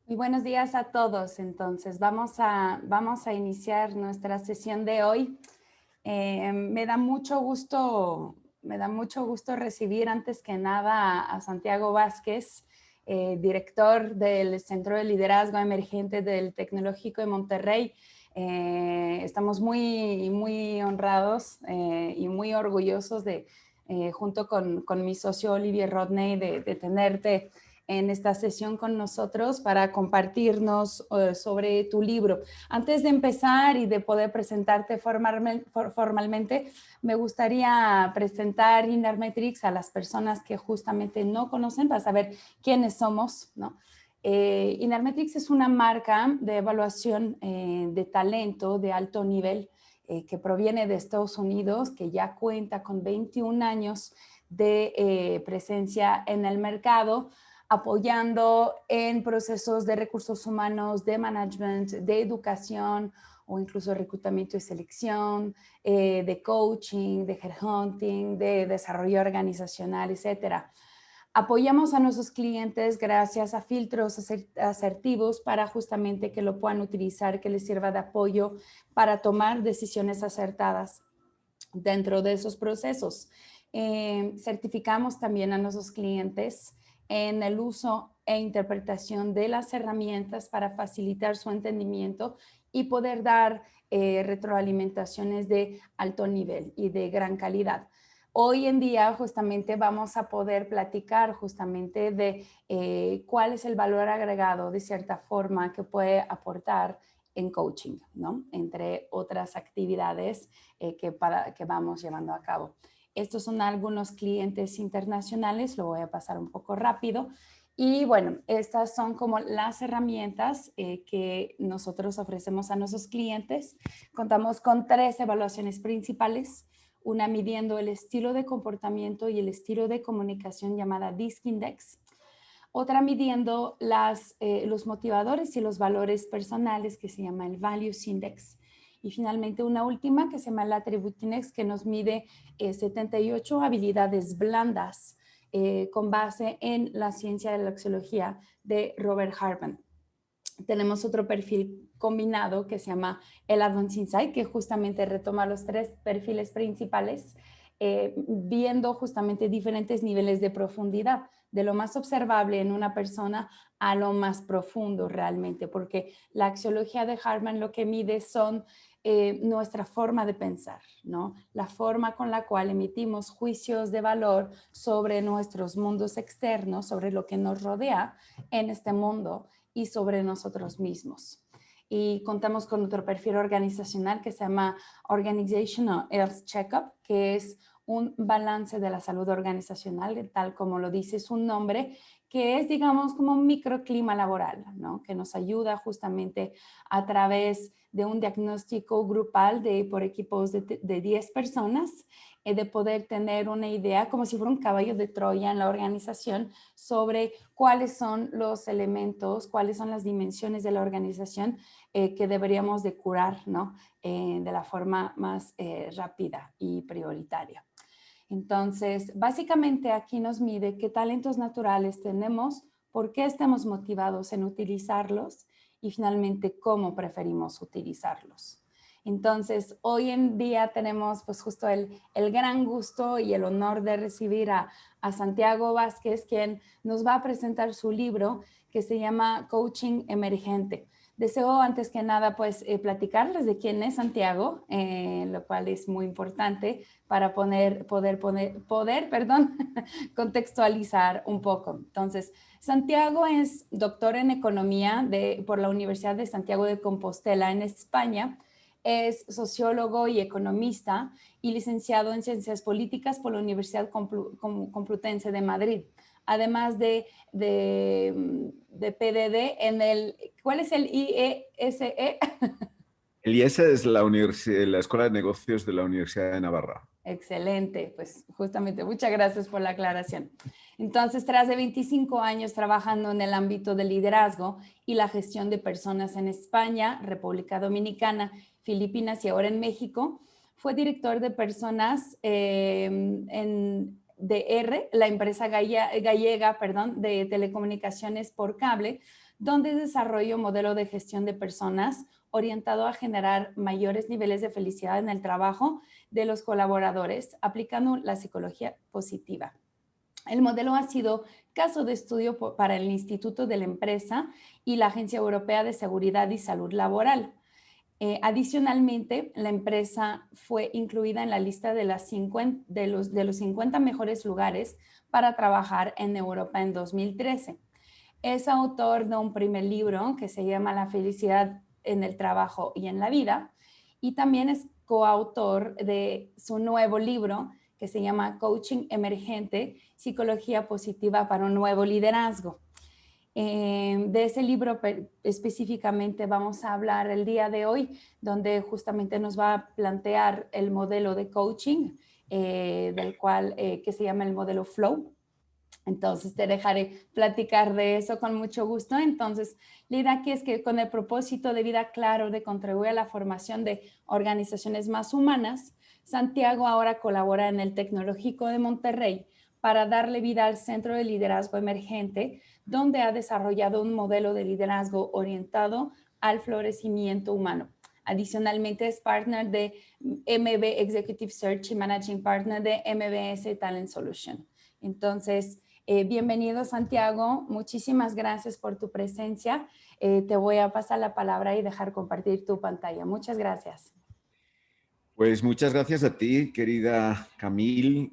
Muy buenos días a todos. Entonces, vamos a iniciar nuestra sesión de hoy. Me da mucho gusto recibir antes que nada a Santiago Vázquez, director del Centro de Liderazgo Emergente del Tecnológico de Monterrey. Estamos muy honrados y muy orgullosos junto con mi socio Olivier Rodney, de tenerte en esta sesión con nosotros para compartirnos sobre tu libro. Antes de empezar y de poder presentarte formalmente, me gustaría presentar Innermetrics a las personas que justamente no conocen para saber quiénes somos, ¿no? Innermetrics es una marca de evaluación de talento de alto nivel que proviene de Estados Unidos, que ya cuenta con 21 años de presencia en el mercado, apoyando en procesos de recursos humanos, de management, de educación o incluso reclutamiento y selección, de coaching, de headhunting, de desarrollo organizacional, etcétera. Apoyamos a nuestros clientes gracias a filtros asertivos para justamente que lo puedan utilizar, que les sirva de apoyo para tomar decisiones acertadas dentro de esos procesos. Certificamos también a nuestros clientes en el uso e interpretación de las herramientas para facilitar su entendimiento y poder dar retroalimentaciones de alto nivel y de gran calidad. Hoy en día justamente vamos a poder platicar justamente de cuál es el valor agregado de cierta forma que puede aportar en coaching, ¿no? Entre otras actividades que vamos llevando a cabo. Estos son algunos clientes internacionales, lo voy a pasar un poco rápido. Y bueno, estas son como las herramientas que nosotros ofrecemos a nuestros clientes. Contamos con 3 evaluaciones principales, una midiendo el estilo de comportamiento y el estilo de comunicación llamada DISC Index, otra midiendo los motivadores y los valores personales que se llama el Values Index. Y finalmente una última que se llama el Attribute Index, que nos mide 78 habilidades blandas con base en la ciencia de la axiología de Robert Hartman. Tenemos otro perfil combinado que se llama el Advanced Insight, que justamente retoma los 3 perfiles principales, viendo justamente diferentes niveles de profundidad, de lo más observable en una persona a lo más profundo realmente, porque la axiología de Hartman lo que mide son nuestra forma de pensar, ¿no? La forma con la cual emitimos juicios de valor sobre nuestros mundos externos, sobre lo que nos rodea en este mundo y sobre nosotros mismos. Y contamos con otro perfil organizacional que se llama Organizational Health Checkup, que es un balance de la salud organizacional, tal como lo dice su nombre, que es, digamos, como un microclima laboral, ¿no? Que nos ayuda justamente a través de un diagnóstico grupal por equipos de 10 personas, de poder tener una idea, como si fuera un caballo de Troya en la organización, sobre cuáles son los elementos, cuáles son las dimensiones de la organización que deberíamos de curar, ¿no? De la forma más rápida y prioritaria. Entonces, básicamente aquí nos mide qué talentos naturales tenemos, por qué estamos motivados en utilizarlos y finalmente cómo preferimos utilizarlos. Entonces, hoy en día tenemos pues justo el gran gusto y el honor de recibir a Santiago Vázquez, quien nos va a presentar su libro que se llama Coaching Emergente. Deseo antes que nada pues platicarles de quién es Santiago, lo cual es muy importante para poder contextualizar un poco. Entonces, Santiago es doctor en economía por la Universidad de Santiago de Compostela en España. Es sociólogo y economista y licenciado en Ciencias Políticas por la Universidad Complutense de Madrid. Además de PDD en el... ¿Cuál es el IESE? El IESE es la Escuela de Negocios de la Universidad de Navarra. Excelente, pues justamente muchas gracias por la aclaración. Entonces, tras de 25 años trabajando en el ámbito del liderazgo y la gestión de personas en España, República Dominicana, Filipinas y ahora en México, fue director de personas en DR, la empresa gallega de telecomunicaciones por cable, donde desarrolla un modelo de gestión de personas orientado a generar mayores niveles de felicidad en el trabajo de los colaboradores, aplicando la psicología positiva. El modelo ha sido caso de estudio para el Instituto de la Empresa y la Agencia Europea de Seguridad y Salud Laboral. Adicionalmente, la empresa fue incluida en la lista de los 50 mejores lugares para trabajar en Europa en 2013. Es autor de un primer libro que se llama La felicidad en el trabajo y en la vida, y también es coautor de su nuevo libro que se llama Coaching Emergente, Psicología Positiva para un Nuevo Liderazgo. De ese libro específicamente vamos a hablar el día de hoy, donde justamente nos va a plantear el modelo de coaching, del cual que se llama el modelo Flow. Entonces te dejaré platicar de eso con mucho gusto. Entonces, la idea aquí es que con el propósito de vida claro de contribuir a la formación de organizaciones más humanas, Santiago ahora colabora en el Tecnológico de Monterrey para darle vida al Centro de Liderazgo Emergente, donde ha desarrollado un modelo de liderazgo orientado al florecimiento humano. Adicionalmente, es partner de MB Executive Search y Managing Partner de MBS Talent Solution. Entonces, bienvenido, Santiago. Muchísimas gracias por tu presencia. Te voy a pasar la palabra y dejar compartir tu pantalla. Muchas gracias. Pues muchas gracias a ti, querida Camille,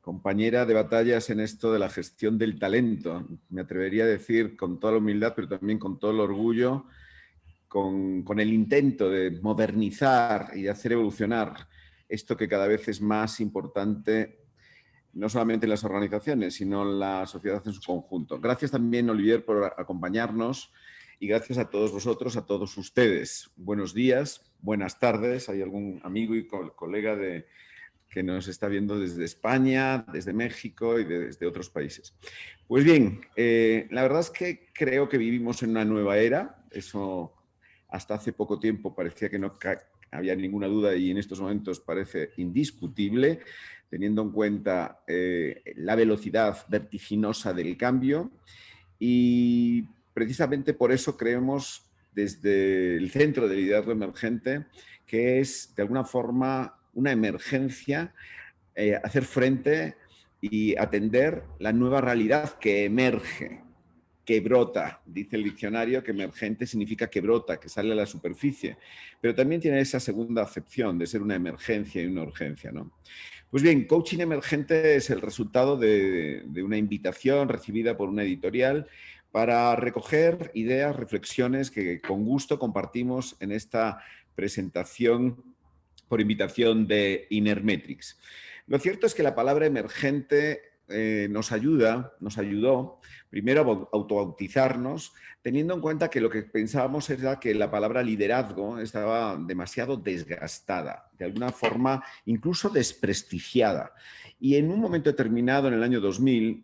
compañera de batallas en esto de la gestión del talento. Me atrevería a decir con toda la humildad, pero también con todo el orgullo, con el intento de modernizar y de hacer evolucionar esto que cada vez es más importante, no solamente en las organizaciones, sino en la sociedad en su conjunto. Gracias también, Olivier, por acompañarnos y gracias a todos vosotros, a todos ustedes. Buenos días, buenas tardes. Hay algún amigo y colega que nos está viendo desde España, desde México y desde otros países. Pues bien, la verdad es que creo que vivimos en una nueva era. Eso hasta hace poco tiempo parecía que no había ninguna duda y en estos momentos parece indiscutible, teniendo en cuenta la velocidad vertiginosa del cambio. Y precisamente por eso creemos desde el Centro de Liderazgo Emergente que es de alguna forma una emergencia hacer frente y atender la nueva realidad que emerge, que brota. Dice el diccionario que emergente significa que brota, que sale a la superficie, pero también tiene esa segunda acepción de ser una emergencia y una urgencia, ¿no? Pues bien, Coaching Emergente es el resultado de una invitación recibida por una editorial para recoger ideas, reflexiones que con gusto compartimos en esta presentación por invitación de Inermetrics. Lo cierto es que la palabra emergente nos ayudó primero a autobautizarnos, teniendo en cuenta que lo que pensábamos era que la palabra liderazgo estaba demasiado desgastada, de alguna forma incluso desprestigiada. Y en un momento determinado, en el año 2000,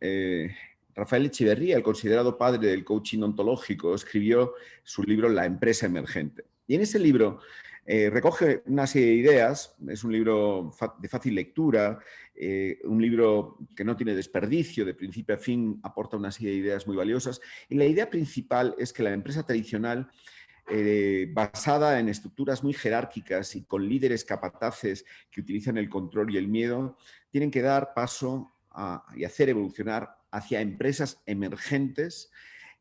Rafael Echeverría, el considerado padre del coaching ontológico, escribió su libro La empresa emergente. Y en ese libro recoge una serie de ideas, es un libro de fácil lectura, un libro que no tiene desperdicio, de principio a fin aporta una serie de ideas muy valiosas. Y la idea principal es que la empresa tradicional, basada en estructuras muy jerárquicas y con líderes capataces que utilizan el control y el miedo, tienen que dar paso y hacer evolucionar hacia empresas emergentes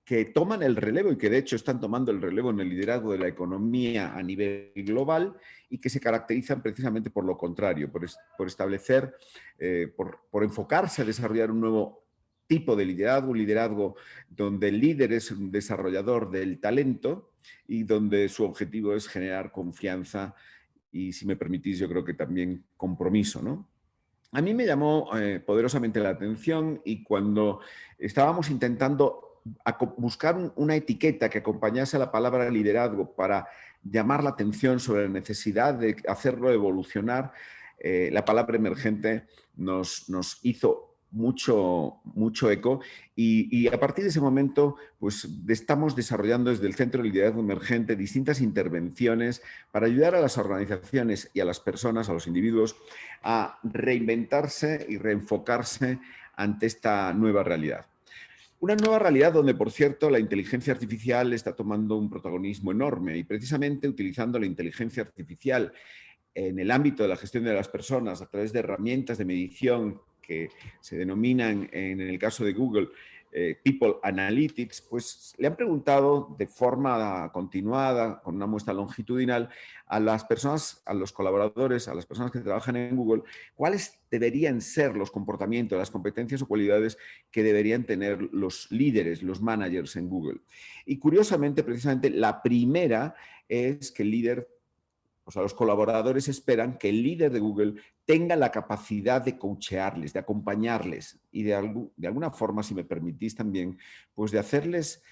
que toman el relevo y que de hecho están tomando el relevo en el liderazgo de la economía a nivel global y que se caracterizan precisamente por lo contrario, por establecer, por enfocarse a desarrollar un nuevo tipo de liderazgo, un liderazgo donde el líder es un desarrollador del talento y donde su objetivo es generar confianza y, si me permitís, yo creo que también compromiso, ¿no? A mí me llamó poderosamente la atención y cuando estábamos intentando buscar una etiqueta que acompañase a la palabra liderazgo para llamar la atención sobre la necesidad de hacerlo evolucionar, la palabra emergente nos hizo mucho eco y a partir de ese momento pues estamos desarrollando desde el Centro de Liderazgo Emergente distintas intervenciones para ayudar a las organizaciones y a las personas, a los individuos, a reinventarse y reenfocarse ante esta nueva realidad. Una nueva realidad donde, por cierto, la inteligencia artificial está tomando un protagonismo enorme y precisamente utilizando la inteligencia artificial en el ámbito de la gestión de las personas a través de herramientas de medición que se denominan, en el caso de Google, People Analytics, pues le han preguntado de forma continuada, con una muestra longitudinal, a las personas, a los colaboradores, a las personas que trabajan en Google, cuáles deberían ser los comportamientos, las competencias o cualidades que deberían tener los líderes, los managers en Google. Y curiosamente, precisamente, la primera es que el líder, o sea, los colaboradores esperan que el líder de Google tenga la capacidad de coachearles, de acompañarles y de alguna forma, si me permitís también, pues de hacerles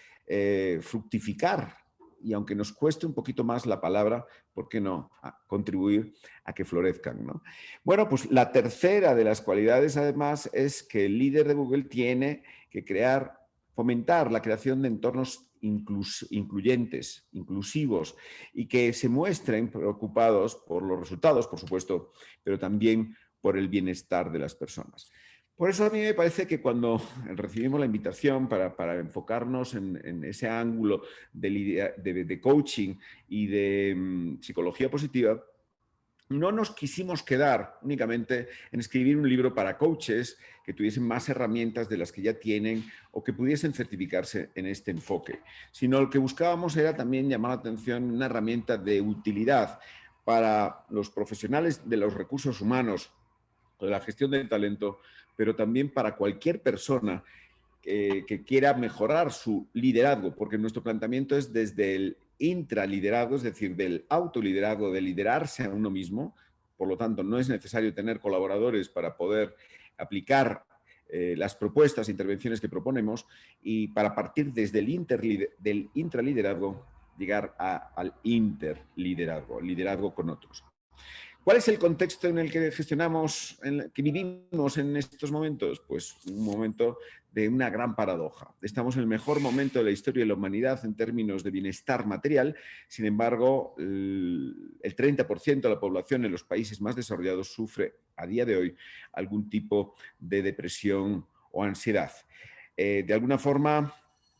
fructificar. Y aunque nos cueste un poquito más la palabra, ¿por qué no? Contribuir a que florezcan, ¿no? Bueno, pues la tercera de las cualidades, además, es que el líder de Google tiene que fomentar la creación de entornos incluyentes, inclusivos, y que se muestren preocupados por los resultados, por supuesto, pero también por el bienestar de las personas. Por eso a mí me parece que cuando recibimos la invitación para enfocarnos en ese ángulo de coaching y de psicología positiva, no nos quisimos quedar únicamente en escribir un libro para coaches que tuviesen más herramientas de las que ya tienen o que pudiesen certificarse en este enfoque, sino lo que buscábamos era también llamar la atención una herramienta de utilidad para los profesionales de los recursos humanos, de la gestión del talento, pero también para cualquier persona que quiera mejorar su liderazgo, porque nuestro planteamiento es desde el intraliderazgo, es decir, del autoliderazgo, de liderarse a uno mismo. Por lo tanto, no es necesario tener colaboradores para poder aplicar las propuestas e intervenciones que proponemos, y para partir desde del intraliderazgo llegar al interliderazgo, liderazgo con otros. ¿Cuál es el contexto en el que gestionamos, en el que vivimos en estos momentos? Pues un momento de una gran paradoja. Estamos en el mejor momento de la historia de la humanidad en términos de bienestar material. Sin embargo, el 30% de la población en los países más desarrollados sufre a día de hoy algún tipo de depresión o ansiedad. De alguna forma,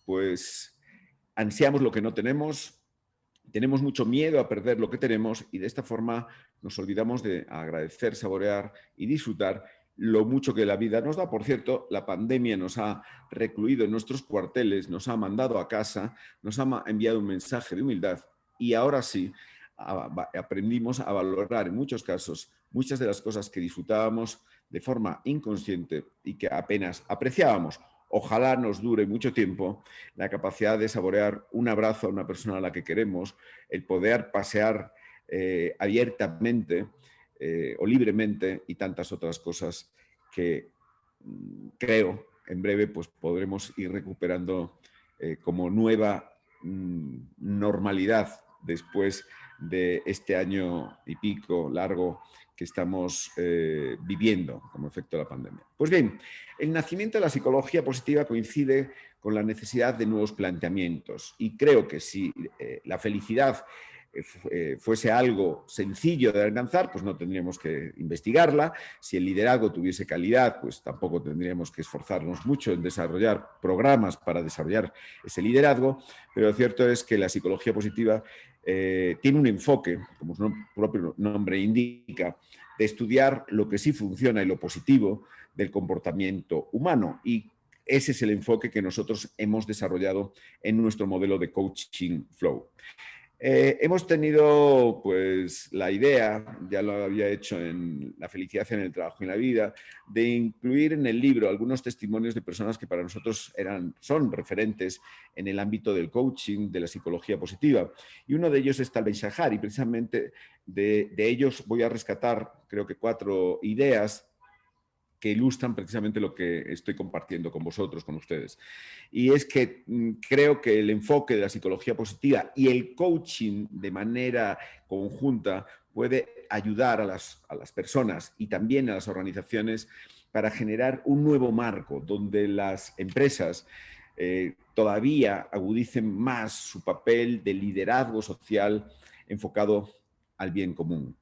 pues ansiamos lo que no tenemos. Tenemos mucho miedo a perder lo que tenemos y de esta forma nos olvidamos de agradecer, saborear y disfrutar lo mucho que la vida nos da. Por cierto, la pandemia nos ha recluido en nuestros cuarteles, nos ha mandado a casa, nos ha enviado un mensaje de humildad y ahora sí aprendimos a valorar en muchos casos muchas de las cosas que disfrutábamos de forma inconsciente y que apenas apreciábamos. Ojalá nos dure mucho tiempo la capacidad de saborear un abrazo a una persona a la que queremos, el poder pasear abiertamente o libremente y tantas otras cosas que creo en breve pues podremos ir recuperando como nueva normalidad después de este año y pico largo que estamos viviendo como efecto de la pandemia. Pues bien, el nacimiento de la psicología positiva coincide con la necesidad de nuevos planteamientos y creo que si la felicidad fuese algo sencillo de alcanzar, pues no tendríamos que investigarla. Si el liderazgo tuviese calidad, pues tampoco tendríamos que esforzarnos mucho en desarrollar programas para desarrollar ese liderazgo, pero lo cierto es que la psicología positiva tiene un enfoque, como su propio nombre indica, de estudiar lo que sí funciona y lo positivo del comportamiento humano, y ese es el enfoque que nosotros hemos desarrollado en nuestro modelo de coaching flow. Hemos tenido pues la idea, ya lo había hecho en La felicidad en el trabajo y en la vida, de incluir en el libro algunos testimonios de personas que para nosotros son referentes en el ámbito del coaching, de la psicología positiva. Y uno de ellos es Tal Ben-Shahar, y precisamente de ellos voy a rescatar creo que 4 ideas que ilustran precisamente lo que estoy compartiendo con vosotros, con ustedes. Y es que creo que el enfoque de la psicología positiva y el coaching de manera conjunta puede ayudar a las personas y también a las organizaciones para generar un nuevo marco donde las empresas todavía agudicen más su papel de liderazgo social enfocado al bien común.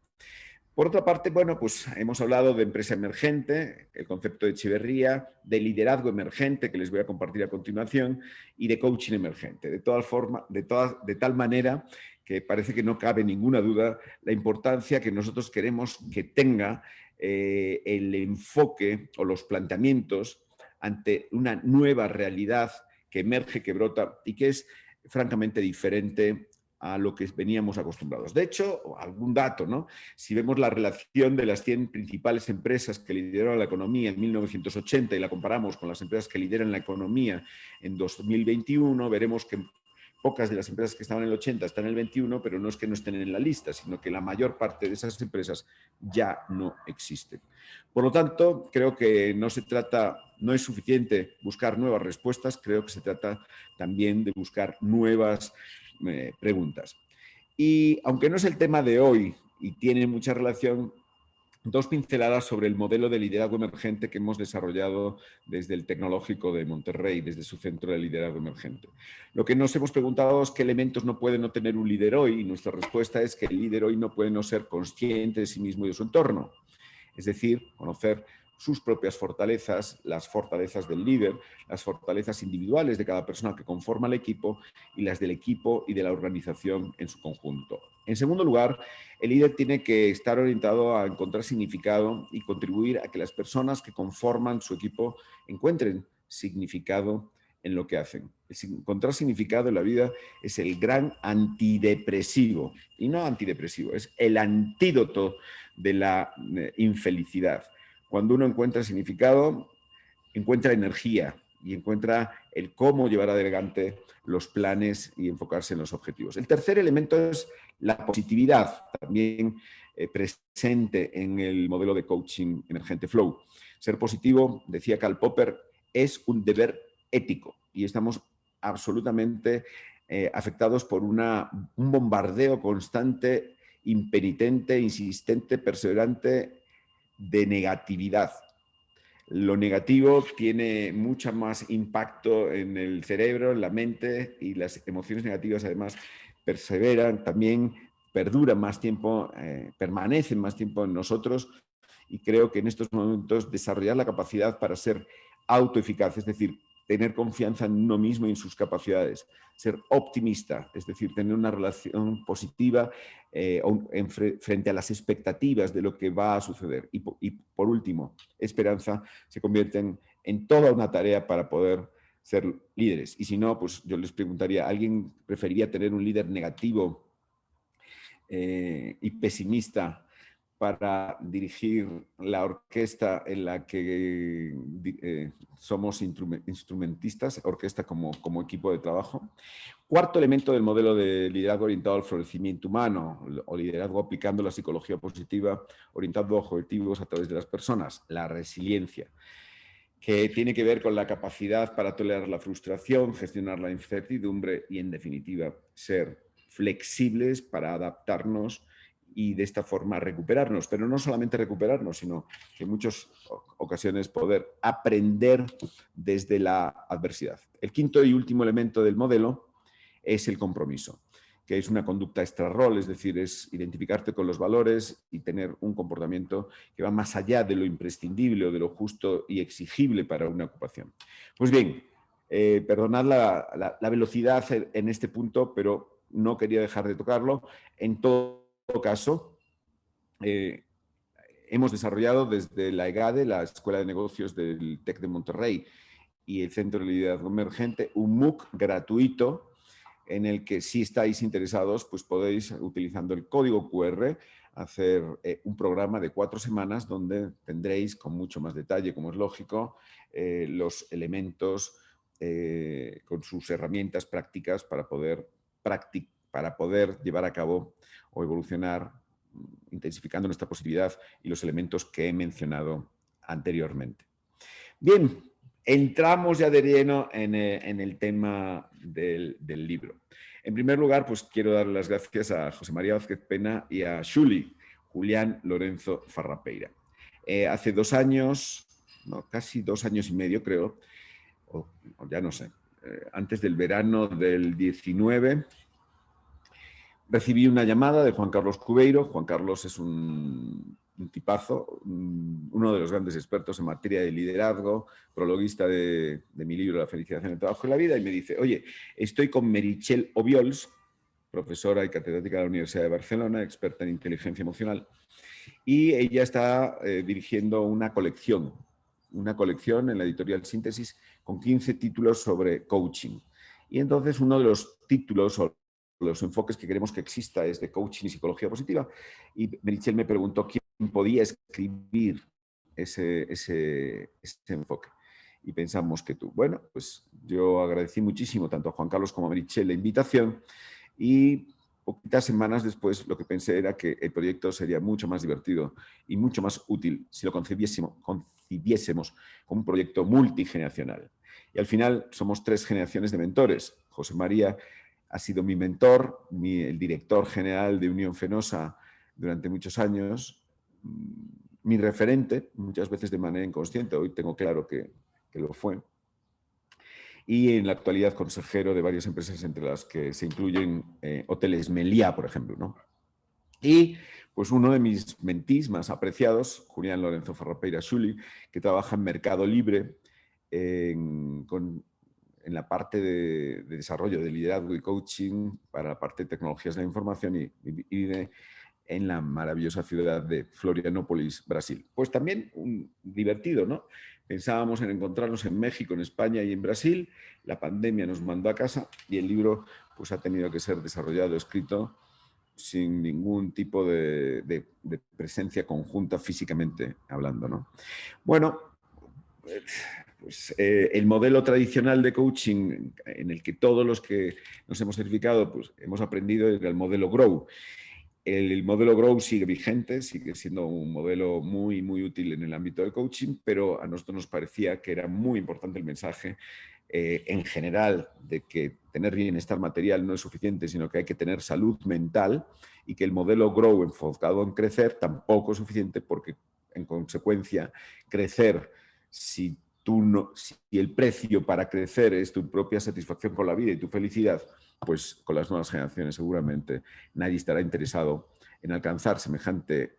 Por otra parte, bueno, pues hemos hablado de empresa emergente, el concepto de Echeverría, de liderazgo emergente, que les voy a compartir a continuación, y de coaching emergente. De tal manera que parece que no cabe ninguna duda la importancia que nosotros queremos que tenga el enfoque o los planteamientos ante una nueva realidad que emerge, que brota y que es francamente diferente a lo que veníamos acostumbrados. De hecho, algún dato, ¿no? Si vemos la relación de las 100 principales empresas que lideraron la economía en 1980 y la comparamos con las empresas que lideran la economía en 2021, veremos que pocas de las empresas que estaban en el 80 están en el 21, pero no es que no estén en la lista, sino que la mayor parte de esas empresas ya no existen. Por lo tanto, creo que no es suficiente buscar nuevas respuestas, creo que se trata también de buscar nuevas preguntas. Y aunque no es el tema de hoy y tiene mucha relación, dos pinceladas sobre el modelo de liderazgo emergente que hemos desarrollado desde el Tecnológico de Monterrey, desde su centro de liderazgo emergente. Lo que nos hemos preguntado es qué elementos no puede no tener un líder hoy, y nuestra respuesta es que el líder hoy no puede no ser consciente de sí mismo y de su entorno. Es decir, conocer sus propias fortalezas, las fortalezas del líder, las fortalezas individuales de cada persona que conforma el equipo y las del equipo y de la organización en su conjunto. En segundo lugar, el líder tiene que estar orientado a encontrar significado y contribuir a que las personas que conforman su equipo encuentren significado en lo que hacen. Encontrar significado en la vida es el gran antidepresivo, y no antidepresivo, es el antídoto de la infelicidad. Cuando uno encuentra significado, encuentra energía y encuentra el cómo llevar adelante los planes y enfocarse en los objetivos. El tercer elemento es la positividad, también presente en el modelo de coaching emergente Flow. Ser positivo, decía Karl Popper, es un deber ético y estamos absolutamente afectados por un bombardeo constante, impenitente, insistente, perseverante de negatividad. Lo negativo tiene mucho más impacto en el cerebro, en la mente, y las emociones negativas además perseveran, también perduran más tiempo, permanecen más tiempo en nosotros, y creo que en estos momentos desarrollar la capacidad para ser autoeficaz, es decir, tener confianza en uno mismo y en sus capacidades, ser optimista, es decir, tener una relación positiva frente a las expectativas de lo que va a suceder. Y por último, esperanza, se convierten en toda una tarea para poder ser líderes. Y si no, pues yo les preguntaría, ¿alguien preferiría tener un líder negativo y pesimista para dirigir la orquesta en la que somos instrumentistas, orquesta como equipo de trabajo? Cuarto elemento del modelo de liderazgo orientado al florecimiento humano, o liderazgo aplicando la psicología positiva, orientado a objetivos a través de las personas, la resiliencia, que tiene que ver con la capacidad para tolerar la frustración, gestionar la incertidumbre y, en definitiva, ser flexibles para adaptarnos y de esta forma recuperarnos, pero no solamente recuperarnos, sino que en muchas ocasiones poder aprender desde la adversidad. El quinto y último elemento del modelo es el compromiso, que es una conducta extra-rol, es decir, es identificarte con los valores y tener un comportamiento que va más allá de lo imprescindible o de lo justo y exigible para una ocupación. Pues bien, perdonad la velocidad en este punto, pero no quería dejar de tocarlo. En todo caso, hemos desarrollado desde la EGADE, la Escuela de Negocios del TEC de Monterrey, y el Centro de Liderazgo Emergente, un MOOC gratuito en el que, si estáis interesados, pues podéis, utilizando el código QR, hacer un programa de 4 semanas donde tendréis con mucho más detalle, como es lógico, los elementos con sus herramientas prácticas para poder llevar a cabo o evolucionar, intensificando nuestra positividad y los elementos que he mencionado anteriormente. Bien, entramos ya de lleno en el tema del libro. En primer lugar, pues quiero dar las gracias a José María Vázquez Pena y a Xuli, Julián Lorenzo Farrapeira. Hace 2 años, no, casi 2 años y medio creo, o ya no sé, antes del verano del 19, recibí una llamada de Juan Carlos Cubeiro. Juan Carlos es un tipazo, uno de los grandes expertos en materia de liderazgo, prologuista de mi libro La felicidad en el trabajo y la vida, y me dice, oye, estoy con Meritxell Obiols, profesora y catedrática de la Universidad de Barcelona, experta en inteligencia emocional, y ella está dirigiendo una colección en la editorial Síntesis con 15 títulos sobre coaching. Y entonces uno de los títulos o los enfoques que queremos que exista es de coaching y psicología positiva. Y Meritxell me preguntó quién podía escribir ese enfoque. Y pensamos que tú. Bueno, pues yo agradecí muchísimo tanto a Juan Carlos como a Meritxell la invitación, y poquitas semanas después lo que pensé era que el proyecto sería mucho más divertido y mucho más útil si lo concibiésemos como un proyecto multigeneracional. Y al final somos 3 generaciones de mentores. José María ha sido mi mentor, el director general de Unión Fenosa durante muchos años, mi referente, muchas veces de manera inconsciente, hoy tengo claro que lo fue, y en la actualidad consejero de varias empresas, entre las que se incluyen Hoteles Meliá, por ejemplo, ¿no? Y pues uno de mis mentís más apreciados, Julián Lorenzo Farrapeira Schulli, que trabaja en Mercado Libre en la parte de desarrollo de liderazgo y coaching para la parte de tecnologías de la información, y vive en la maravillosa ciudad de Florianópolis, Brasil. Pues también divertido, ¿no? Pensábamos en encontrarnos en México, en España y en Brasil. La pandemia nos mandó a casa y el libro pues, ha tenido que ser desarrollado, escrito, sin ningún tipo de presencia conjunta físicamente hablando, ¿no? Bueno, pues, el modelo tradicional de coaching en el que todos los que nos hemos certificado pues, hemos aprendido era el modelo GROW. El modelo GROW sigue vigente, sigue siendo un modelo muy, muy útil en el ámbito del coaching, pero a nosotros nos parecía que era muy importante el mensaje en general de que tener bienestar material no es suficiente, sino que hay que tener salud mental, y que el modelo GROW enfocado en crecer tampoco es suficiente, porque en consecuencia crecer, si el precio para crecer es tu propia satisfacción con la vida y tu felicidad, pues con las nuevas generaciones seguramente nadie estará interesado en alcanzar semejante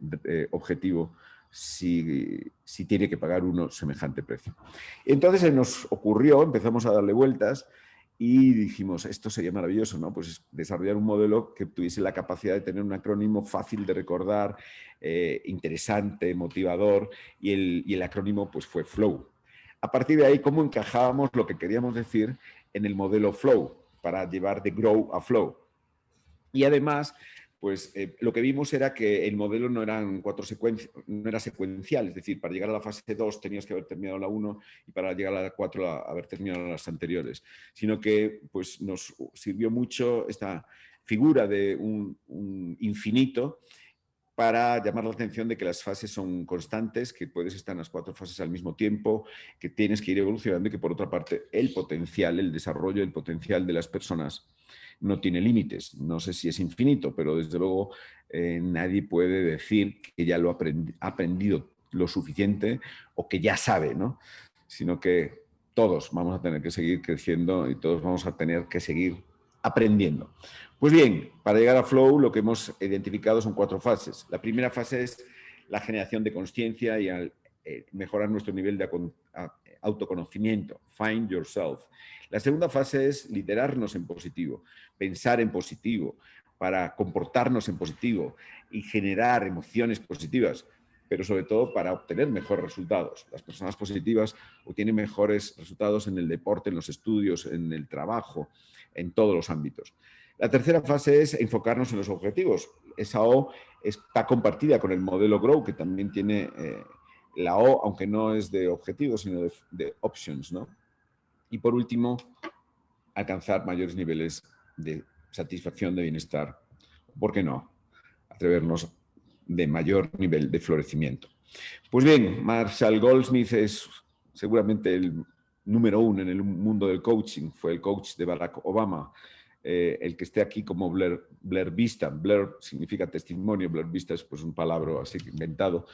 objetivo si tiene que pagar uno semejante precio. Entonces se nos ocurrió, empezamos a darle vueltas y dijimos, esto sería maravilloso, ¿no? Pues desarrollar un modelo que tuviese la capacidad de tener un acrónimo fácil de recordar, interesante, motivador, y el acrónimo pues fue FLOW. A partir de ahí, ¿cómo encajábamos lo que queríamos decir en el modelo FLOW para llevar de Grow a Flow? Y además, pues lo que vimos era que el modelo no era secuencial, es decir, para llegar a la fase 2 tenías que haber terminado la 1 y para llegar a la 4 haber terminado las anteriores, sino que pues, nos sirvió mucho esta figura de un infinito para llamar la atención de que las fases son constantes, que puedes estar en las 4 fases al mismo tiempo, que tienes que ir evolucionando, y que por otra parte el potencial, el desarrollo, el potencial de las personas no tiene límites. No sé si es infinito, pero desde luego nadie puede decir que ya lo ha aprendido lo suficiente o que ya sabe, ¿no? Sino que todos vamos a tener que seguir creciendo y todos vamos a tener que seguir aprendiendo. Pues bien, para llegar a Flow lo que hemos identificado son 4 fases. La primera fase es la generación de conciencia y mejorar nuestro nivel de autoconocimiento, find yourself. La segunda fase es liderarnos en positivo, pensar en positivo, para comportarnos en positivo y generar emociones positivas, pero sobre todo para obtener mejores resultados. Las personas positivas obtienen mejores resultados en el deporte, en los estudios, en el trabajo, en todos los ámbitos. La tercera fase es enfocarnos en los objetivos. Esa O está compartida con el modelo GROW, que también tiene la O, aunque no es de objetivos, sino de options, ¿no? Y por último, alcanzar mayores niveles de satisfacción, de bienestar. ¿Por qué no? Atrevernos de mayor nivel de florecimiento. Pues bien, Marshall Goldsmith es seguramente el número 1 en el mundo del coaching. Fue el coach de Barack Obama. El que esté aquí como Blair Vista. Blair significa testimonio, Blair Vista es pues un palabra así inventado.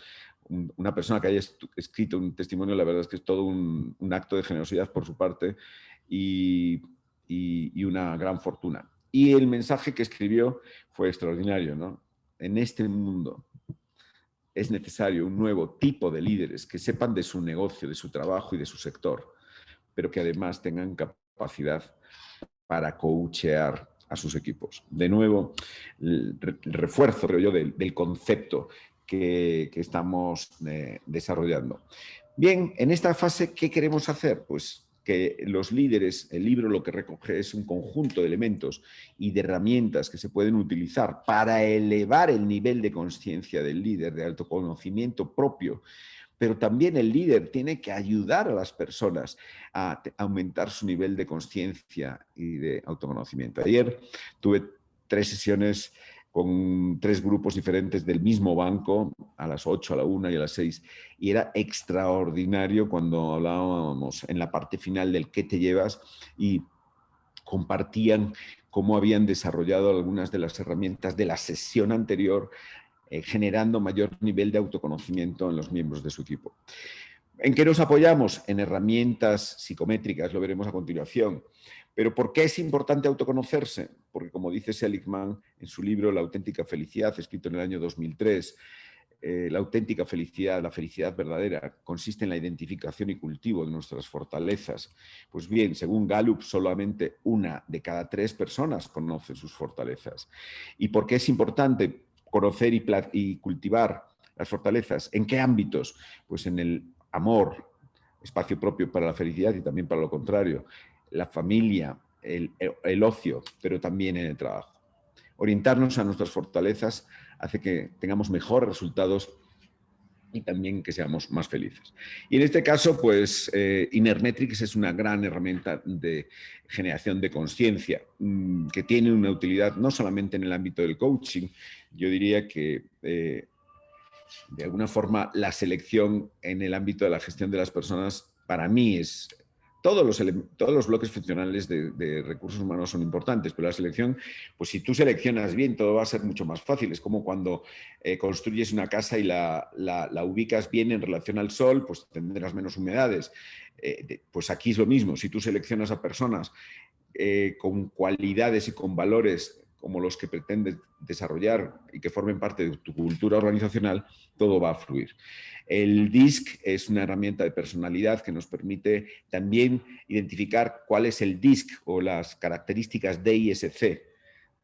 Una persona que haya escrito un testimonio, la verdad es que es todo un acto de generosidad por su parte y una gran fortuna. Y el mensaje que escribió fue extraordinario, ¿no? En este mundo es necesario un nuevo tipo de líderes que sepan de su negocio, de su trabajo y de su sector, pero que además tengan capacidad para coachear a sus equipos. De nuevo, el refuerzo, creo yo, del concepto que estamos desarrollando. Bien, en esta fase, ¿qué queremos hacer? Pues que los líderes, el libro lo que recoge es un conjunto de elementos y de herramientas que se pueden utilizar para elevar el nivel de conciencia del líder, de autoconocimiento propio, pero también el líder tiene que ayudar a las personas a aumentar su nivel de conciencia y de autoconocimiento. Ayer tuve 3 sesiones con 3 grupos diferentes del mismo banco, a las 8, a la 1 y a las 6, y era extraordinario cuando hablábamos en la parte final del qué te llevas y compartían cómo habían desarrollado algunas de las herramientas de la sesión anterior, generando mayor nivel de autoconocimiento en los miembros de su equipo. ¿En qué nos apoyamos? En herramientas psicométricas, lo veremos a continuación. Pero ¿por qué es importante autoconocerse? Porque, como dice Seligman en su libro La auténtica felicidad, escrito en el año 2003, la auténtica felicidad, la felicidad verdadera, consiste en la identificación y cultivo de nuestras fortalezas. Pues bien, según Gallup, solamente 1 de cada 3 personas conoce sus fortalezas. ¿Y por qué es importante conocer y cultivar las fortalezas? ¿En qué ámbitos? Pues en el amor, espacio propio para la felicidad y también para lo contrario, la familia, el ocio, pero también en el trabajo. Orientarnos a nuestras fortalezas hace que tengamos mejores resultados y también que seamos más felices. Y en este caso, pues, Innermetrics es una gran herramienta de generación de conciencia que tiene una utilidad no solamente en el ámbito del coaching, yo diría que de alguna forma la selección en el ámbito de la gestión de las personas para mí es... Todos los bloques funcionales de recursos humanos son importantes, pero la selección, pues si tú seleccionas bien, todo va a ser mucho más fácil. Es como cuando construyes una casa y la ubicas bien en relación al sol, pues tendrás menos humedades. Pues aquí es lo mismo. Si tú seleccionas a personas con cualidades y con valores como los que pretendes desarrollar y que formen parte de tu cultura organizacional, todo va a fluir. El DISC es una herramienta de personalidad que nos permite también identificar cuál es el DISC o las características DISC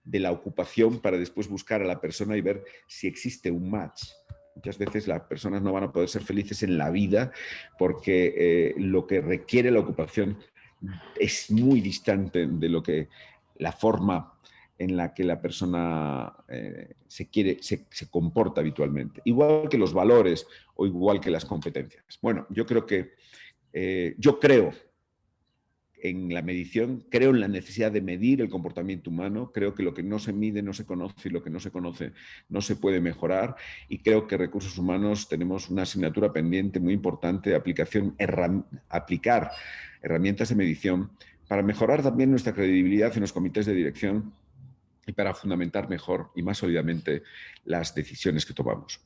de la ocupación para después buscar a la persona y ver si existe un match. Muchas veces las personas no van a poder ser felices en la vida porque lo que requiere la ocupación es muy distante de lo que la forma en la que la persona se comporta habitualmente. Igual que los valores o igual que las competencias. Bueno, yo creo en la medición, creo en la necesidad de medir el comportamiento humano, creo que lo que no se mide no se conoce y lo que no se conoce no se puede mejorar, y creo que recursos humanos tenemos una asignatura pendiente muy importante de aplicar herramientas de medición para mejorar también nuestra credibilidad en los comités de dirección y para fundamentar mejor y más sólidamente las decisiones que tomamos.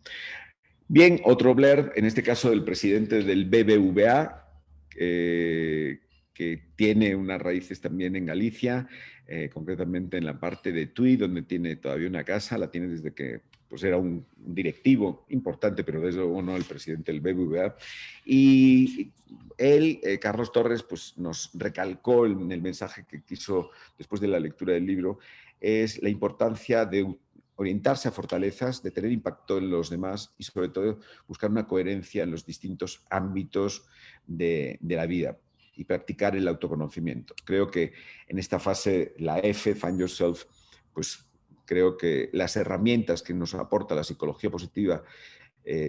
Bien, otro Blair, en este caso del presidente del BBVA, que tiene unas raíces también en Galicia, concretamente en la parte de Tui, donde tiene todavía una casa, la tiene desde que pues, era un directivo importante, pero desde luego no el presidente del BBVA. Y él, Carlos Torres, pues, nos recalcó en el mensaje que quiso, después de la lectura del libro, es la importancia de orientarse a fortalezas, de tener impacto en los demás y sobre todo buscar una coherencia en los distintos ámbitos de la vida y practicar el autoconocimiento. Creo que en esta fase, la F, Find Yourself, pues creo que las herramientas que nos aporta la psicología positiva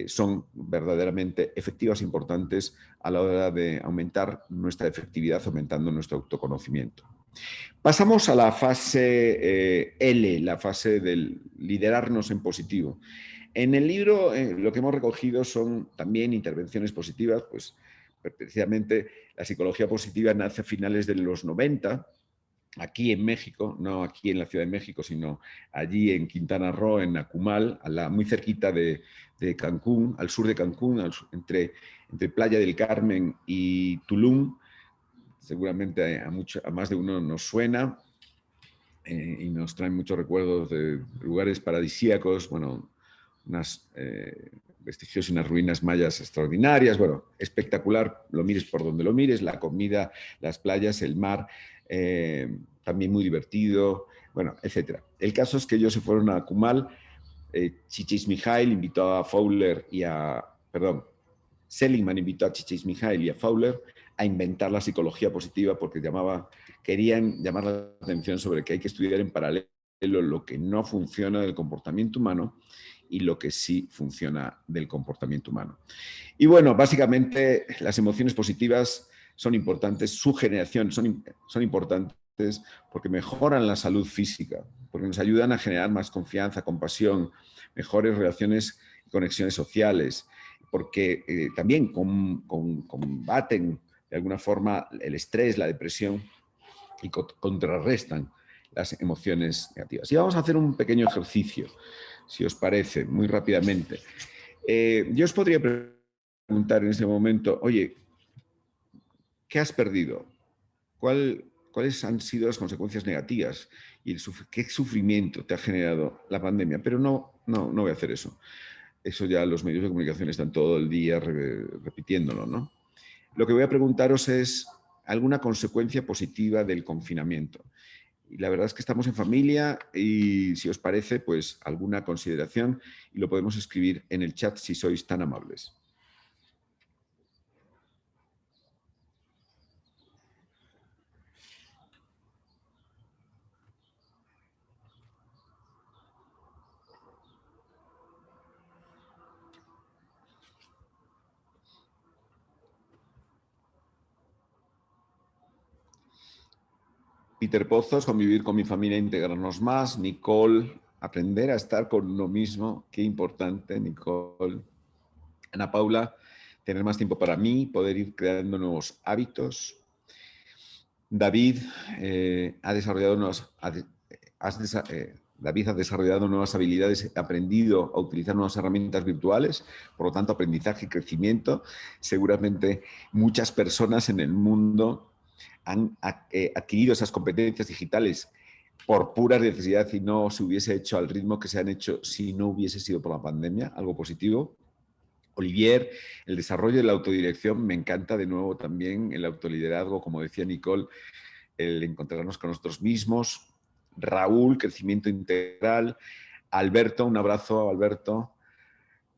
son verdaderamente efectivas e importantes a la hora de aumentar nuestra efectividad, aumentando nuestro autoconocimiento. Pasamos a la fase L, la fase del liderarnos en positivo. En el libro lo que hemos recogido son también intervenciones positivas, pues precisamente la psicología positiva nace a finales de los 90, aquí en México, no aquí en la Ciudad de México, sino allí en Quintana Roo, en Acumal, muy cerquita de Cancún, al sur de Cancún, entre Playa del Carmen y Tulum. Seguramente a más de uno nos suena. y nos traen muchos recuerdos de lugares paradisíacos, bueno, unas vestigios y unas ruinas mayas extraordinarias, bueno, espectacular, lo mires por donde lo mires, la comida, las playas, el mar, también muy divertido, bueno, etcétera. El caso es que ellos se fueron a Kumal, Csikszentmihalyi invitó a Fowler y a, perdón, Seligman invitó a Csikszentmihalyi y a Fowler a inventar la psicología positiva porque querían llamar la atención sobre que hay que estudiar en paralelo lo que no funciona del comportamiento humano y lo que sí funciona del comportamiento humano. Y bueno, básicamente las emociones positivas son importantes, su generación son importantes porque mejoran la salud física, porque nos ayudan a generar más confianza, compasión, mejores relaciones y conexiones sociales, porque también combaten de alguna forma el estrés, la depresión y contrarrestan las emociones negativas. Y vamos a hacer un pequeño ejercicio, si os parece, muy rápidamente. Yo os podría preguntar en este momento, oye, ¿qué has perdido? ¿Cuáles han sido las consecuencias negativas? ¿Y qué sufrimiento te ha generado la pandemia? Pero no voy a hacer eso. Eso ya los medios de comunicación están todo el día repitiéndolo, ¿no? Lo que voy a preguntaros es alguna consecuencia positiva del confinamiento. Y la verdad es que estamos en familia y si os parece, pues alguna consideración y lo podemos escribir en el chat si sois tan amables. Peter Pozos, convivir con mi familia, integrarnos más. Nicole, aprender a estar con uno mismo. Qué importante, Nicole. Ana Paula, tener más tiempo para mí, poder ir creando nuevos hábitos. David ha desarrollado David ha desarrollado nuevas habilidades, ha aprendido a utilizar nuevas herramientas virtuales, por lo tanto, aprendizaje y crecimiento. Seguramente muchas personas en el mundo han adquirido esas competencias digitales por pura necesidad y no se hubiese hecho al ritmo que se han hecho si no hubiese sido por la pandemia, algo positivo. Olivier, el desarrollo de la autodirección, me encanta de nuevo también el autoliderazgo, como decía Nicole, el encontrarnos con nosotros mismos. Raúl, crecimiento integral. Alberto, un abrazo, Alberto,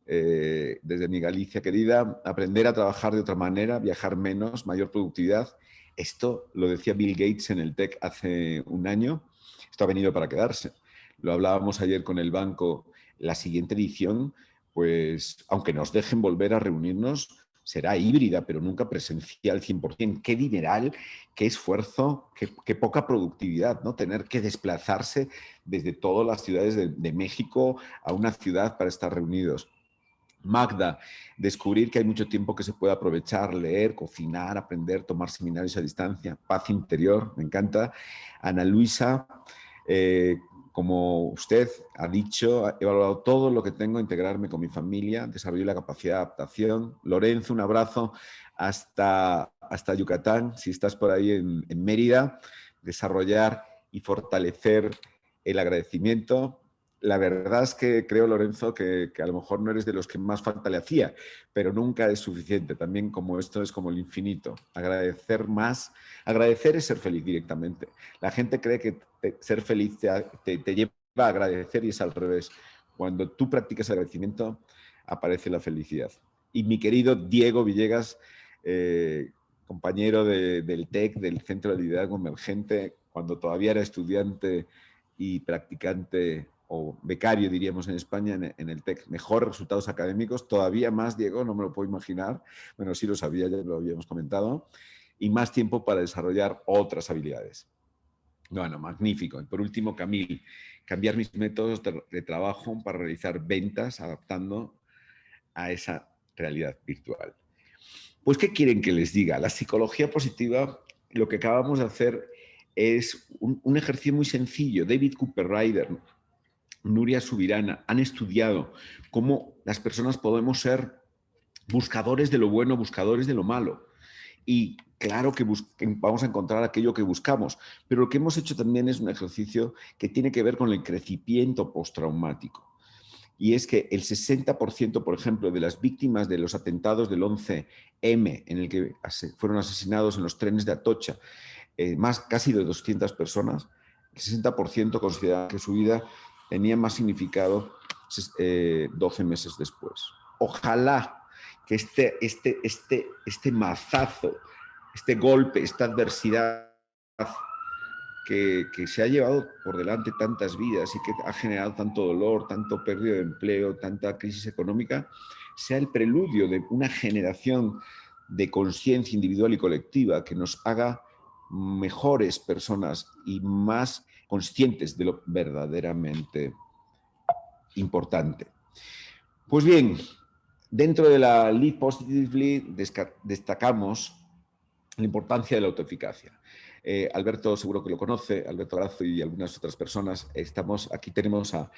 desde mi Galicia querida. Aprender a trabajar de otra manera, viajar menos, mayor productividad. Esto lo decía Bill Gates en el TEC hace un año. Esto ha venido para quedarse. Lo hablábamos ayer con el banco. La siguiente edición, pues, aunque nos dejen volver a reunirnos, será híbrida, pero nunca presencial 100%. Qué dineral, qué esfuerzo, qué poca productividad, ¿no? Tener que desplazarse desde todas las ciudades de México a una ciudad para estar reunidos. Magda, descubrir que hay mucho tiempo que se puede aprovechar, leer, cocinar, aprender, tomar seminarios a distancia, paz interior, me encanta. Ana Luisa, como usted ha dicho, he valorado todo lo que tengo, integrarme con mi familia, desarrollo la capacidad de adaptación. Lorenzo, un abrazo hasta Yucatán, si estás por ahí en Mérida, desarrollar y fortalecer el agradecimiento. La verdad es que creo, Lorenzo, que a lo mejor no eres de los que más falta le hacía, pero nunca es suficiente. También como esto es como el infinito. Agradecer más. Agradecer es ser feliz directamente. La gente cree que ser feliz te lleva a agradecer y es al revés. Cuando tú practicas el agradecimiento, aparece la felicidad. Y mi querido Diego Villegas, compañero del TEC, del Centro de Liderazgo Emergente, cuando todavía era estudiante y practicante o becario, diríamos en España, en el TEC. Mejores resultados académicos, todavía más, Diego, no me lo puedo imaginar. Bueno, sí lo sabía, ya lo habíamos comentado. Y más tiempo para desarrollar otras habilidades. Bueno, magnífico. Y por último, Camil, cambiar mis métodos de trabajo para realizar ventas adaptando a esa realidad virtual. Pues, ¿qué quieren que les diga? La psicología positiva, lo que acabamos de hacer es un ejercicio muy sencillo. David Cooper Ryder, Nuria Subirana, han estudiado cómo las personas podemos ser buscadores de lo bueno, buscadores de lo malo. Y claro que vamos a encontrar aquello que buscamos, pero lo que hemos hecho también es un ejercicio que tiene que ver con el crecimiento postraumático. Y es que el 60%, por ejemplo, de las víctimas de los atentados del 11M, en el que fueron asesinados en los trenes de Atocha, casi de 200 personas, el 60% consideraban que su vida tenía más significado 12 meses después. Ojalá que este mazazo, este golpe, esta adversidad que se ha llevado por delante tantas vidas y que ha generado tanto dolor, tanto pérdida de empleo, tanta crisis económica, sea el preludio de una generación de conciencia individual y colectiva que nos haga mejores personas y más conscientes de lo verdaderamente importante. Pues bien, dentro de la Live Positively destacamos la importancia de la autoeficacia. Alberto seguro que lo conoce, Alberto Grazo y algunas otras personas. Aquí tenemos a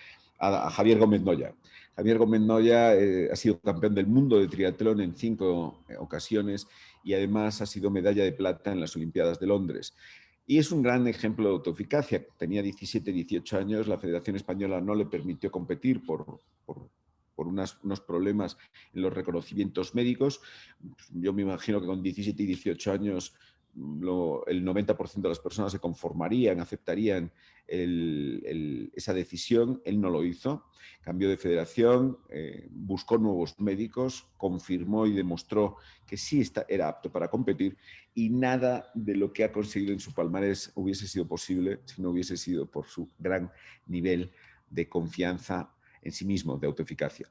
Javier Gómez Noya. Javier Gómez Noya ha sido campeón del mundo de triatlón en 5 ocasiones y además ha sido medalla de plata en las Olimpiadas de Londres. Y es un gran ejemplo de autoeficacia. Tenía 17, 18 años, la Federación Española no le permitió competir por unos problemas en los reconocimientos médicos. Yo me imagino que con 17 y 18 años el 90% de las personas se conformarían, aceptarían esa decisión. Él no lo hizo, cambió de federación, buscó nuevos médicos, confirmó y demostró que sí era apto para competir, y nada de lo que ha conseguido en su palmarés hubiese sido posible si no hubiese sido por su gran nivel de confianza en sí mismo, de autoeficacia.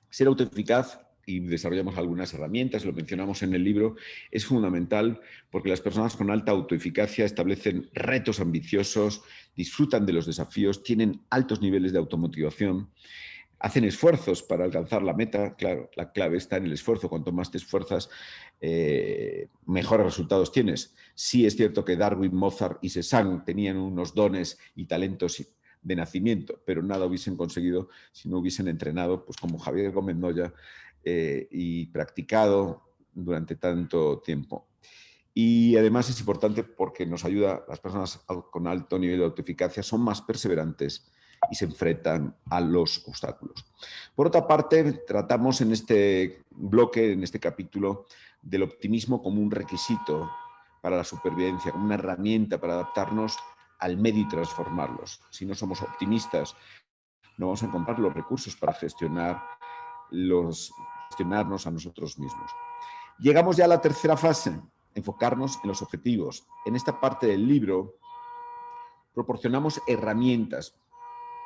Ser autoeficaz, y desarrollamos algunas herramientas, lo mencionamos en el libro, es fundamental porque las personas con alta autoeficacia establecen retos ambiciosos, disfrutan de los desafíos, tienen altos niveles de automotivación, hacen esfuerzos para alcanzar la meta. Claro, la clave está en el esfuerzo. Cuanto más te esfuerzas, mejores resultados tienes. Sí es cierto que Darwin, Mozart y Cézanne tenían unos dones y talentos de nacimiento, pero nada hubiesen conseguido si no hubiesen entrenado, pues como Javier Gómez Noya, y practicado durante tanto tiempo. Y además es importante porque nos ayuda, las personas con alto nivel de autoeficacia son más perseverantes y se enfrentan a los obstáculos. Por otra parte, tratamos en este bloque, en este capítulo, del optimismo como un requisito para la supervivencia, como una herramienta para adaptarnos al medio y transformarlos. Si no somos optimistas, no vamos a encontrar los recursos para gestionarnos a nosotros mismos. Llegamos ya a la tercera fase, enfocarnos en los objetivos. En esta parte del libro proporcionamos herramientas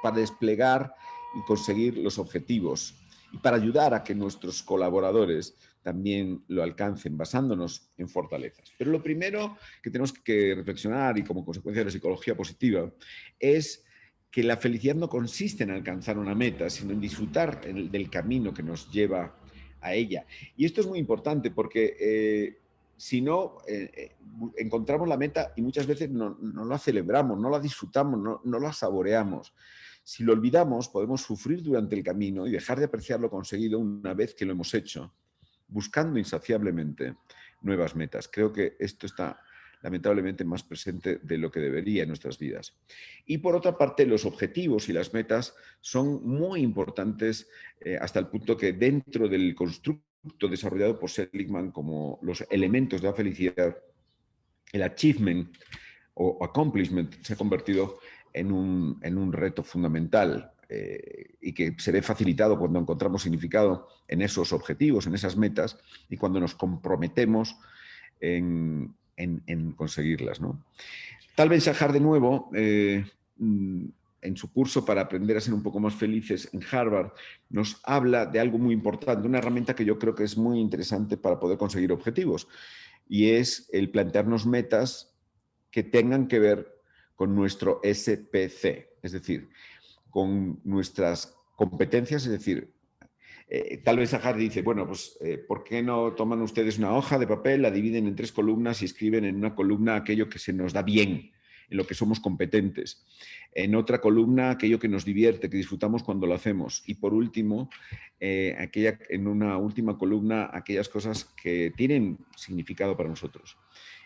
para desplegar y conseguir los objetivos y para ayudar a que nuestros colaboradores también lo alcancen, basándonos en fortalezas. Pero lo primero que tenemos que reflexionar, y como consecuencia de la psicología positiva, es que la felicidad no consiste en alcanzar una meta, sino en disfrutar del camino que nos lleva a ella. Y esto es muy importante porque si no, encontramos la meta y muchas veces no la celebramos, no la disfrutamos, no la saboreamos. Si lo olvidamos, podemos sufrir durante el camino y dejar de apreciar lo conseguido una vez que lo hemos hecho, buscando insaciablemente nuevas metas. Creo que esto está lamentablemente más presente de lo que debería en nuestras vidas. Y por otra parte, los objetivos y las metas son muy importantes hasta el punto que dentro del constructo desarrollado por Seligman como los elementos de la felicidad, el achievement o accomplishment se ha convertido en un reto fundamental y que se ve facilitado cuando encontramos significado en esos objetivos, en esas metas, y cuando nos comprometemos en conseguirlas, ¿no? Tal Ben Shahar, de nuevo, en su curso para aprender a ser un poco más felices en Harvard, nos habla de algo muy importante, una herramienta que yo creo que es muy interesante para poder conseguir objetivos, y es el plantearnos metas que tengan que ver con nuestro SPC, es decir, con nuestras competencias. Es decir, tal vez Sahar dice, bueno, pues ¿por qué no toman ustedes una hoja de papel, la dividen en 3 columnas y escriben en una columna aquello que se nos da bien, en lo que somos competentes. En otra columna, aquello que nos divierte, que disfrutamos cuando lo hacemos. Y por último, en una última columna, aquellas cosas que tienen significado para nosotros.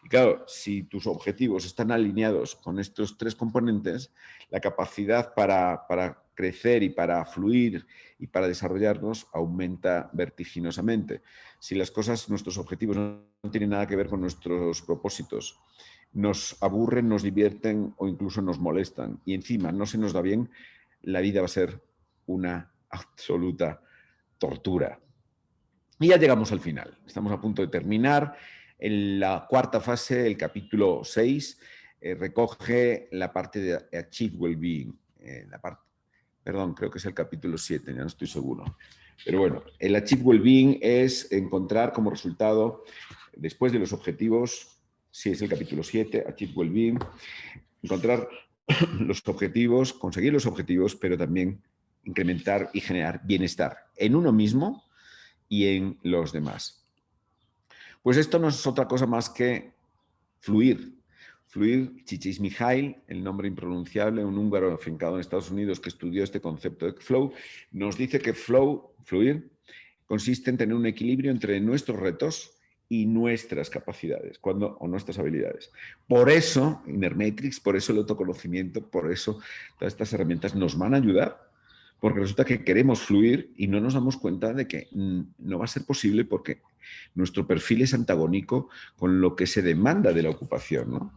Y claro, si tus objetivos están alineados con estos tres componentes, la capacidad para crecer y para fluir y para desarrollarnos aumenta vertiginosamente. Si las cosas, nuestros objetivos no tienen nada que ver con nuestros propósitos, nos aburren, nos divierten o incluso nos molestan y encima no se nos da bien, la vida va a ser una absoluta tortura. Y ya llegamos al final. Estamos a punto de terminar. En la cuarta fase, el capítulo 6, recoge la parte de Achieve Wellbeing. Perdón, creo que es el capítulo 7, ya no estoy seguro. Pero bueno, el Achieve Wellbeing es encontrar como resultado, después de los objetivos, sí es el capítulo 7, Achieve Wellbeing, encontrar los objetivos, conseguir los objetivos, pero también incrementar y generar bienestar en uno mismo y en los demás. Pues esto no es otra cosa más que fluir. Fluir, Csikszentmihalyi, el nombre impronunciable, un húngaro afincado en Estados Unidos que estudió este concepto de flow, nos dice que fluir, consiste en tener un equilibrio entre nuestros retos y nuestras capacidades o nuestras habilidades. Por eso, Inner Matrix, por eso el autoconocimiento, por eso todas estas herramientas nos van a ayudar, porque resulta que queremos fluir y no nos damos cuenta de que no va a ser posible porque nuestro perfil es antagónico con lo que se demanda de la ocupación, ¿no?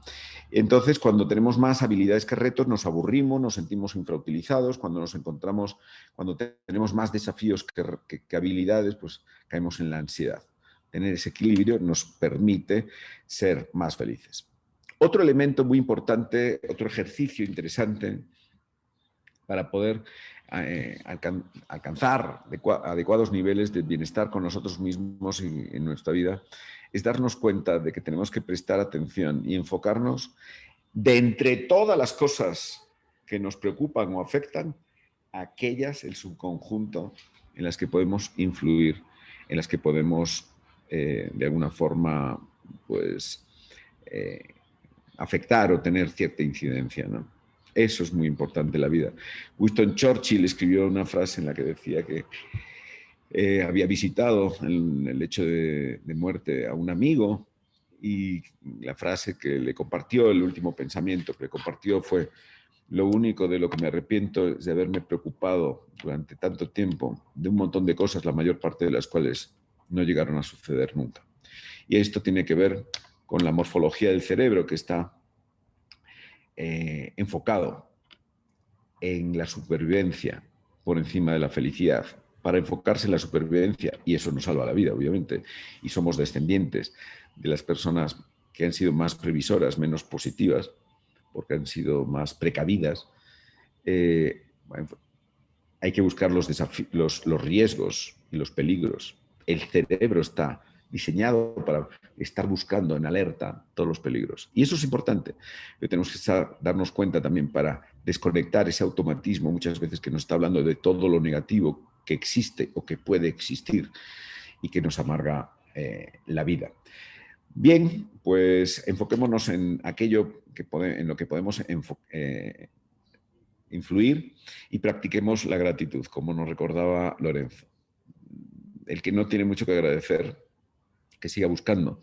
Entonces, cuando tenemos más habilidades que retos, nos aburrimos, nos sentimos infrautilizados. Cuando tenemos más desafíos que habilidades, pues caemos en la ansiedad. Tener ese equilibrio nos permite ser más felices. Otro elemento muy importante, otro ejercicio interesante para poder alcanzar adecuados niveles de bienestar con nosotros mismos y en nuestra vida, es darnos cuenta de que tenemos que prestar atención y enfocarnos de entre todas las cosas que nos preocupan o afectan, aquellas, el subconjunto, en las que podemos influir, en las que podemos, de alguna forma, pues, afectar o tener cierta incidencia, ¿no? Eso es muy importante en la vida. Winston Churchill escribió una frase en la que decía que había visitado en el lecho de muerte a un amigo y la frase que le compartió, el último pensamiento que le compartió fue: lo único de lo que me arrepiento es de haberme preocupado durante tanto tiempo de un montón de cosas, la mayor parte de las cuales no llegaron a suceder nunca. Y esto tiene que ver con la morfología del cerebro, que está enfocado en la supervivencia por encima de la felicidad, para enfocarse en la supervivencia, y eso nos salva la vida, obviamente, y somos descendientes de las personas que han sido más previsoras, menos positivas, porque han sido más precavidas. Hay que buscar los riesgos y los peligros. El cerebro está diseñado para estar buscando en alerta todos los peligros. Y eso es importante, pero tenemos que darnos cuenta también para desconectar ese automatismo muchas veces que nos está hablando de todo lo negativo que existe o que puede existir y que nos amarga la vida. Bien, pues enfoquémonos en aquello en lo que podemos influir y practiquemos la gratitud, como nos recordaba Lorenzo. El que no tiene mucho que agradecer, que siga buscando,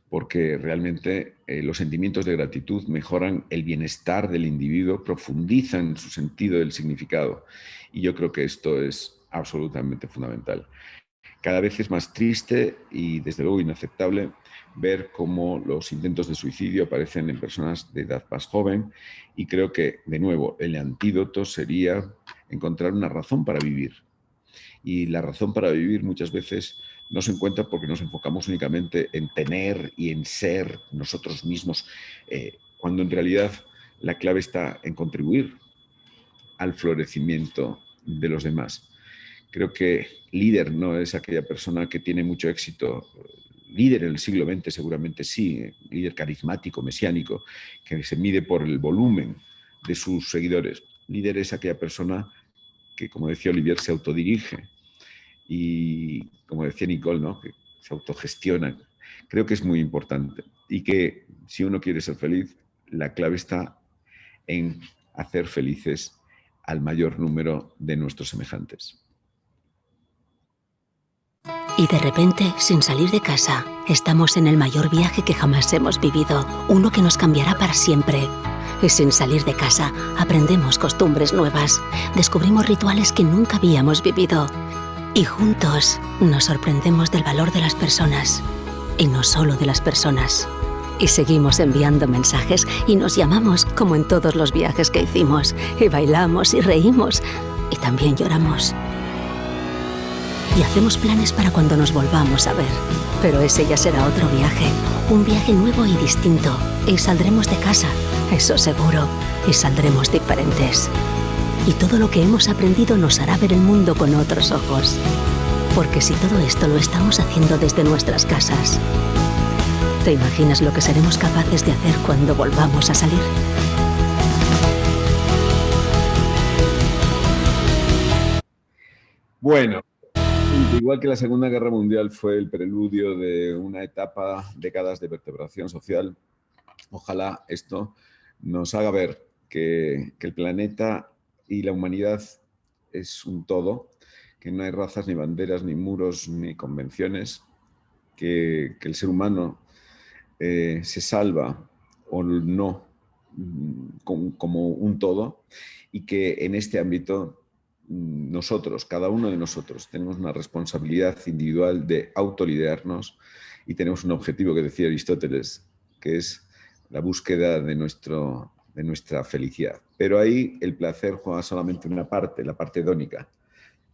porque realmente los sentimientos de gratitud mejoran el bienestar del individuo, profundizan su sentido del significado. Y yo creo que esto es absolutamente fundamental. Cada vez es más triste y, desde luego, inaceptable ver cómo los intentos de suicidio aparecen en personas de edad más joven, y creo que, de nuevo, el antídoto sería encontrar una razón para vivir. Y la razón para vivir muchas veces no se encuentra porque nos enfocamos únicamente en tener y en ser nosotros mismos, cuando en realidad la clave está en contribuir al florecimiento de los demás. Creo que líder no es aquella persona que tiene mucho éxito. Líder en el siglo XX seguramente sí, líder carismático, mesiánico, que se mide por el volumen de sus seguidores. Líder es aquella persona que, como decía Olivier, se autodirige y, como decía Nicole, ¿no?, que se autogestionan. Creo que es muy importante y que si uno quiere ser feliz, la clave está en hacer felices al mayor número de nuestros semejantes. Y de repente, sin salir de casa, estamos en el mayor viaje que jamás hemos vivido, uno que nos cambiará para siempre. Y sin salir de casa, aprendemos costumbres nuevas, descubrimos rituales que nunca habíamos vivido. Y juntos nos sorprendemos del valor de las personas, y no solo de las personas. Y seguimos enviando mensajes y nos llamamos como en todos los viajes que hicimos, y bailamos y reímos, y también lloramos. Y hacemos planes para cuando nos volvamos a ver. Pero ese ya será otro viaje, un viaje nuevo y distinto. Y saldremos de casa, eso seguro, y saldremos diferentes. Y todo lo que hemos aprendido nos hará ver el mundo con otros ojos. Porque si todo esto lo estamos haciendo desde nuestras casas, ¿te imaginas lo que seremos capaces de hacer cuando volvamos a salir? Bueno, igual que la Segunda Guerra Mundial fue el preludio de una etapa, décadas de vertebración social, ojalá esto nos haga ver que el planeta y la humanidad es un todo, que no hay razas, ni banderas, ni muros, ni convenciones, que el ser humano se salva o no como un todo, y que en este ámbito nosotros, cada uno de nosotros, tenemos una responsabilidad individual de autoliderarnos y tenemos un objetivo que decía Aristóteles, que es la búsqueda de nuestra felicidad. Pero ahí el placer juega solamente una parte, la parte hedónica.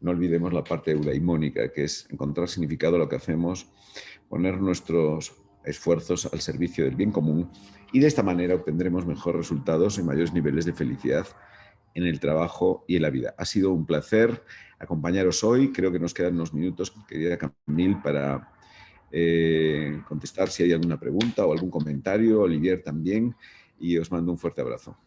No olvidemos la parte eudaimónica, que es encontrar significado a lo que hacemos, poner nuestros esfuerzos al servicio del bien común, y de esta manera obtendremos mejores resultados y mayores niveles de felicidad en el trabajo y en la vida. Ha sido un placer acompañaros hoy. Creo que nos quedan unos minutos, querida Camille, para contestar si hay alguna pregunta o algún comentario. Olivier también. Y os mando un fuerte abrazo.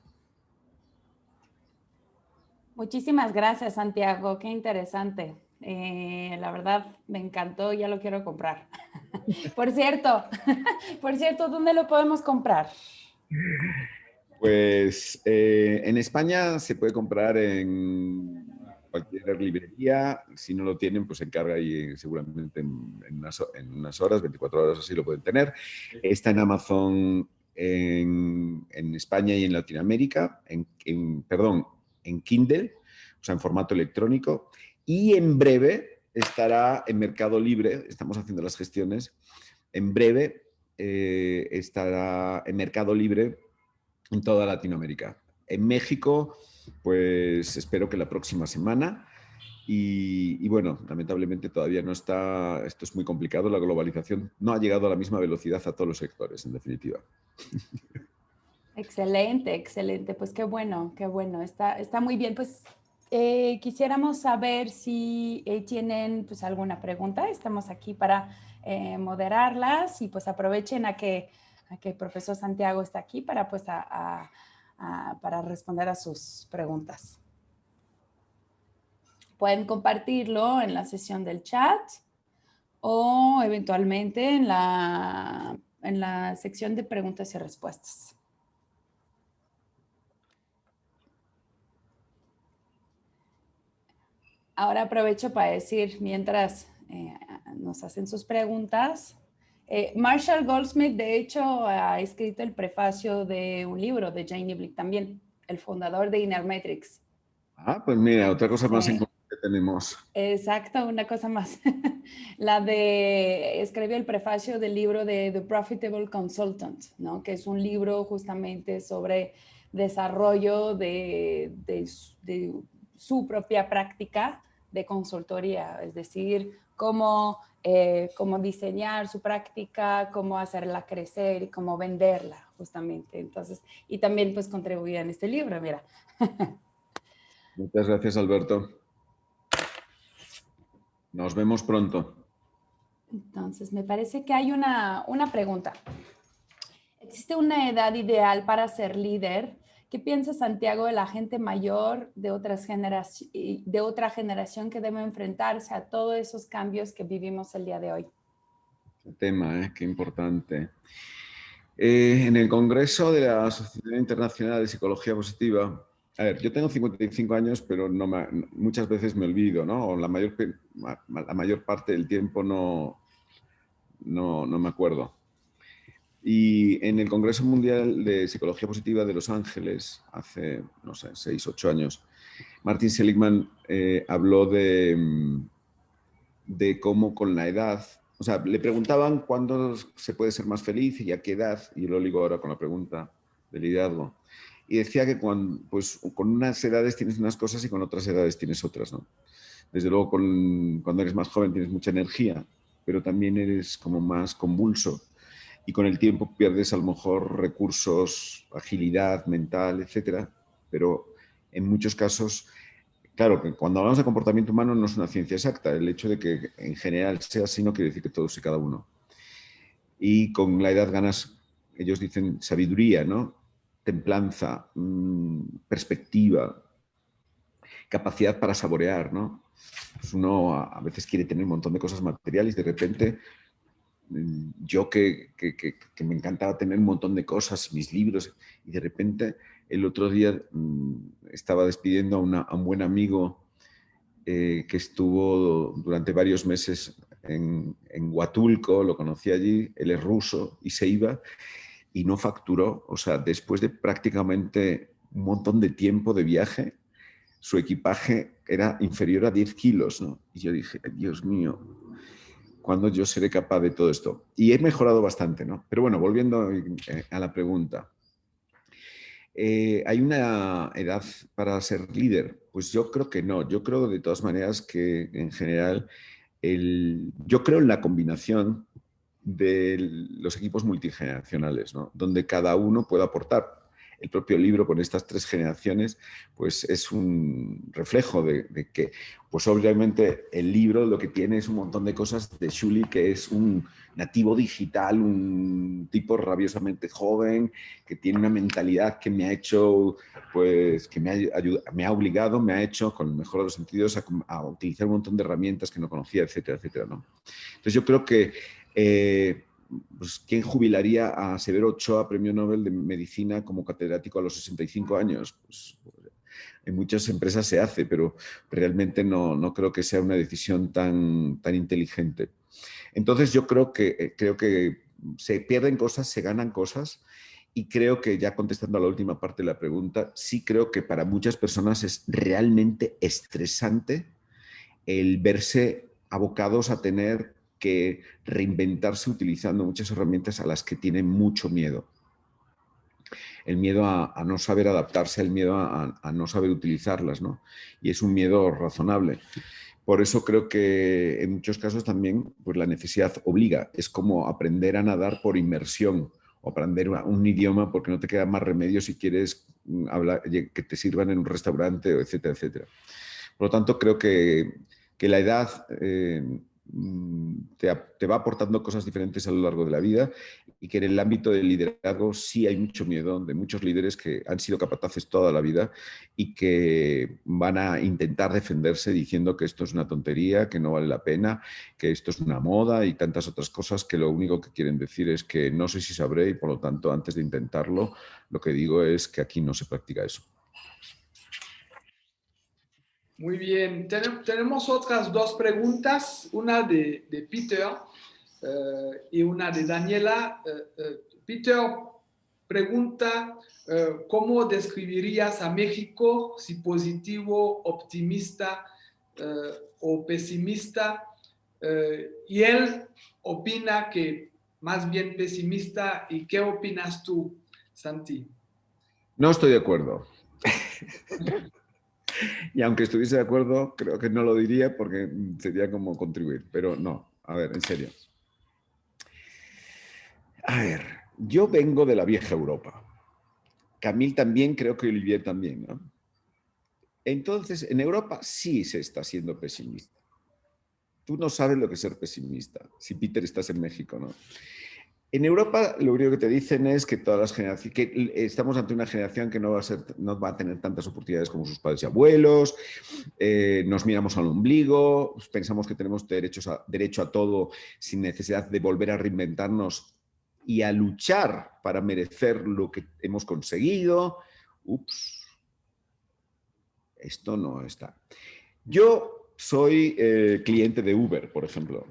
Muchísimas gracias, Santiago. Qué interesante. La verdad, me encantó, ya lo quiero comprar. Por cierto, ¿dónde lo podemos comprar? Pues en España se puede comprar en cualquier librería. Si no lo tienen, pues se encarga y seguramente en unas horas, 24 horas así lo pueden tener. Está en Amazon en España y en Latinoamérica, en Kindle, o sea, en formato electrónico. Y en breve estará en Mercado Libre, estamos haciendo las gestiones. En breve estará en Mercado Libre en toda Latinoamérica. En México, pues espero que la próxima semana. Y bueno, lamentablemente todavía no está, esto es muy complicado, la globalización no ha llegado a la misma velocidad a todos los sectores, en definitiva. Excelente, excelente. Pues qué bueno, está muy bien. Pues quisiéramos saber si tienen pues alguna pregunta. Estamos aquí para moderarlas, y pues aprovechen a que el profesor Santiago está aquí para pues para responder a sus preguntas. Pueden compartirlo en la sesión del chat o eventualmente en la sección de preguntas y respuestas. Ahora aprovecho para decir, mientras nos hacen sus preguntas, Marshall Goldsmith, de hecho, ha escrito el prefacio de un libro de Jane Niblick también, el fundador de Inner Metrics. Ah, pues mira, otra cosa más en común que tenemos. Exacto, una cosa más. Escribió el prefacio del libro de The Profitable Consultant, ¿no? Que es un libro justamente sobre desarrollo de su propia práctica de consultoría, es decir, cómo diseñar su práctica, cómo hacerla crecer y cómo venderla, justamente. Entonces, y también pues contribuía en este libro, mira. Muchas gracias, Alberto. Nos vemos pronto. Entonces, me parece que hay una pregunta. ¿Existe una edad ideal para ser líder? ¿Qué piensa Santiago de la gente mayor de otra generación que debe enfrentarse a todos esos cambios que vivimos el día de hoy? Qué tema, qué importante. En el Congreso de la Asociación Internacional de Psicología Positiva, a ver, yo tengo 55 años, pero muchas veces me olvido, ¿no? O la mayor parte del tiempo no me acuerdo. Y en el Congreso Mundial de Psicología Positiva de Los Ángeles, hace, no sé, 6 o 8 años, Martin Seligman habló de cómo con la edad, o sea, le preguntaban cuándo se puede ser más feliz y a qué edad, y yo lo ligo ahora con la pregunta del liderazgo. Y decía que pues, con unas edades tienes unas cosas y con otras edades tienes otras, ¿no? Desde luego, cuando eres más joven tienes mucha energía, pero también eres como más convulso. Y con el tiempo pierdes a lo mejor recursos, agilidad mental, etcétera. Pero en muchos casos, claro, que cuando hablamos de comportamiento humano no es una ciencia exacta. El hecho de que en general sea así no quiere decir que todos y cada uno. Y con la edad ganas, ellos dicen, sabiduría, ¿no? Templanza, perspectiva, capacidad para saborear, ¿no? Pues uno a veces quiere tener un montón de cosas materiales y de repente yo que me encantaba tener un montón de cosas, mis libros, y de repente el otro día estaba despidiendo a un buen amigo que estuvo durante varios meses en Huatulco, lo conocí allí, él es ruso y se iba y no facturó, o sea, después de prácticamente un montón de tiempo de viaje, su equipaje era inferior a 10 kilos, ¿no? Y yo dije, Dios mío, ¿cuándo yo seré capaz de todo esto? Y he mejorado bastante, ¿no? Pero bueno, volviendo a la pregunta. ¿Hay una edad para ser líder? Pues yo creo que no. Yo creo de todas maneras que en general yo creo en la combinación de los equipos multigeneracionales, ¿no? Donde cada uno puede aportar. El propio libro con estas 3 generaciones pues es un reflejo de que, pues obviamente el libro lo que tiene es un montón de cosas de Shuli, que es un nativo digital, un tipo rabiosamente joven, que tiene una mentalidad que me ha hecho, pues que me ha obligado, me ha hecho, con el mejor de los sentidos, a utilizar un montón de herramientas que no conocía, etcétera, etcétera, ¿no? Entonces yo creo que pues, ¿quién jubilaría a Severo Ochoa, premio Nobel de Medicina, como catedrático a los 65 años? Pues, en muchas empresas se hace, pero realmente no creo que sea una decisión tan inteligente. Entonces yo creo que se pierden cosas, se ganan cosas, y creo que, ya contestando a la última parte de la pregunta, sí creo que para muchas personas es realmente estresante el verse abocados a tener que reinventarse utilizando muchas herramientas a las que tienen mucho miedo. El miedo a no saber adaptarse, el miedo a no saber utilizarlas, ¿no? Y es un miedo razonable. Por eso creo que en muchos casos también pues la necesidad obliga. Es como aprender a nadar por inmersión o aprender un idioma porque no te queda más remedio si quieres hablar, que te sirvan en un restaurante, etcétera, etcétera. Por lo tanto, creo que la edad te va aportando cosas diferentes a lo largo de la vida, y que en el ámbito del liderazgo sí hay mucho miedo de muchos líderes que han sido capataces toda la vida y que van a intentar defenderse diciendo que esto es una tontería, que no vale la pena, que esto es una moda y tantas otras cosas, que lo único que quieren decir es que no sé si sabré y por lo tanto antes de intentarlo lo que digo es que aquí no se practica eso. Muy bien, tenemos otras 2 preguntas, una de Peter y una de Daniela. Peter pregunta, ¿cómo describirías a México? Si positivo, optimista o pesimista. Y él opina que más bien pesimista. ¿Y qué opinas tú, Santi? No estoy de acuerdo. Y aunque estuviese de acuerdo, creo que no lo diría porque sería como contribuir. Pero no, a ver, en serio. A ver, yo vengo de la vieja Europa. Camille también, creo que Olivier también, ¿no? Entonces, en Europa sí se está siendo pesimista. Tú no sabes lo que es ser pesimista. Si, Peter, estás en México, ¿no? En Europa lo único que te dicen es que todas las generaciones, que estamos ante una generación que no va a tener tantas oportunidades como sus padres y abuelos, nos miramos al ombligo, pensamos que tenemos derecho a todo sin necesidad de volver a reinventarnos y a luchar para merecer lo que hemos conseguido. Ups, esto no está. Yo soy cliente de Uber, por ejemplo.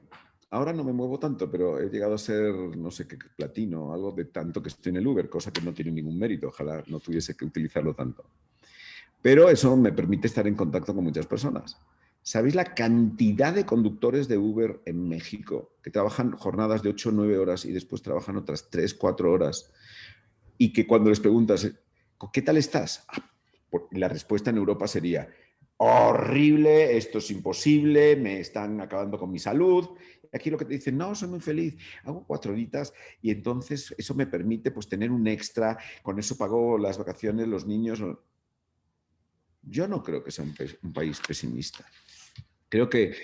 Ahora no me muevo tanto, pero he llegado a ser, no sé qué, platino, algo de tanto que estoy en el Uber, cosa que no tiene ningún mérito. Ojalá no tuviese que utilizarlo tanto. Pero eso me permite estar en contacto con muchas personas. ¿Sabéis la cantidad de conductores de Uber en México que trabajan jornadas de 8 o 9 horas y después trabajan otras 3, 4 horas? Y que cuando les preguntas, ¿qué tal estás? La respuesta en Europa sería, horrible, esto es imposible, me están acabando con mi salud. Aquí lo que te dicen, no, soy muy feliz, hago 4 horitas y entonces eso me permite pues tener un extra, con eso pago las vacaciones, los niños. Yo no creo que sea un país pesimista. Creo que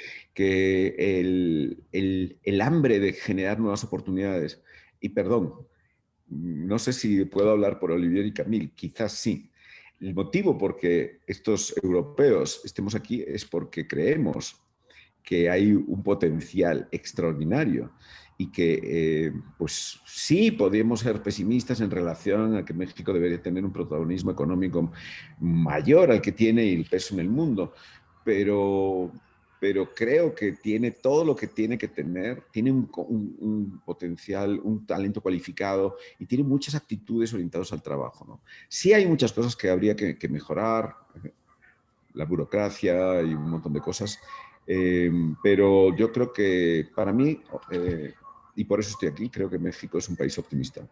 el hambre de generar nuevas oportunidades, y perdón, no sé si puedo hablar por Olivier y Camille, quizás sí. El motivo por que estos europeos estemos aquí es porque creemos que hay un potencial extraordinario y que, pues sí, podríamos ser pesimistas en relación a que México debería tener un protagonismo económico mayor al que tiene y el peso en el mundo, pero creo que tiene todo lo que tiene que tener, tiene un potencial, un talento cualificado y tiene muchas actitudes orientadas al trabajo, ¿no? Sí hay muchas cosas que habría que mejorar, la burocracia y un montón de cosas, pero yo creo que para mí, y por eso estoy aquí, creo que México es un país optimista.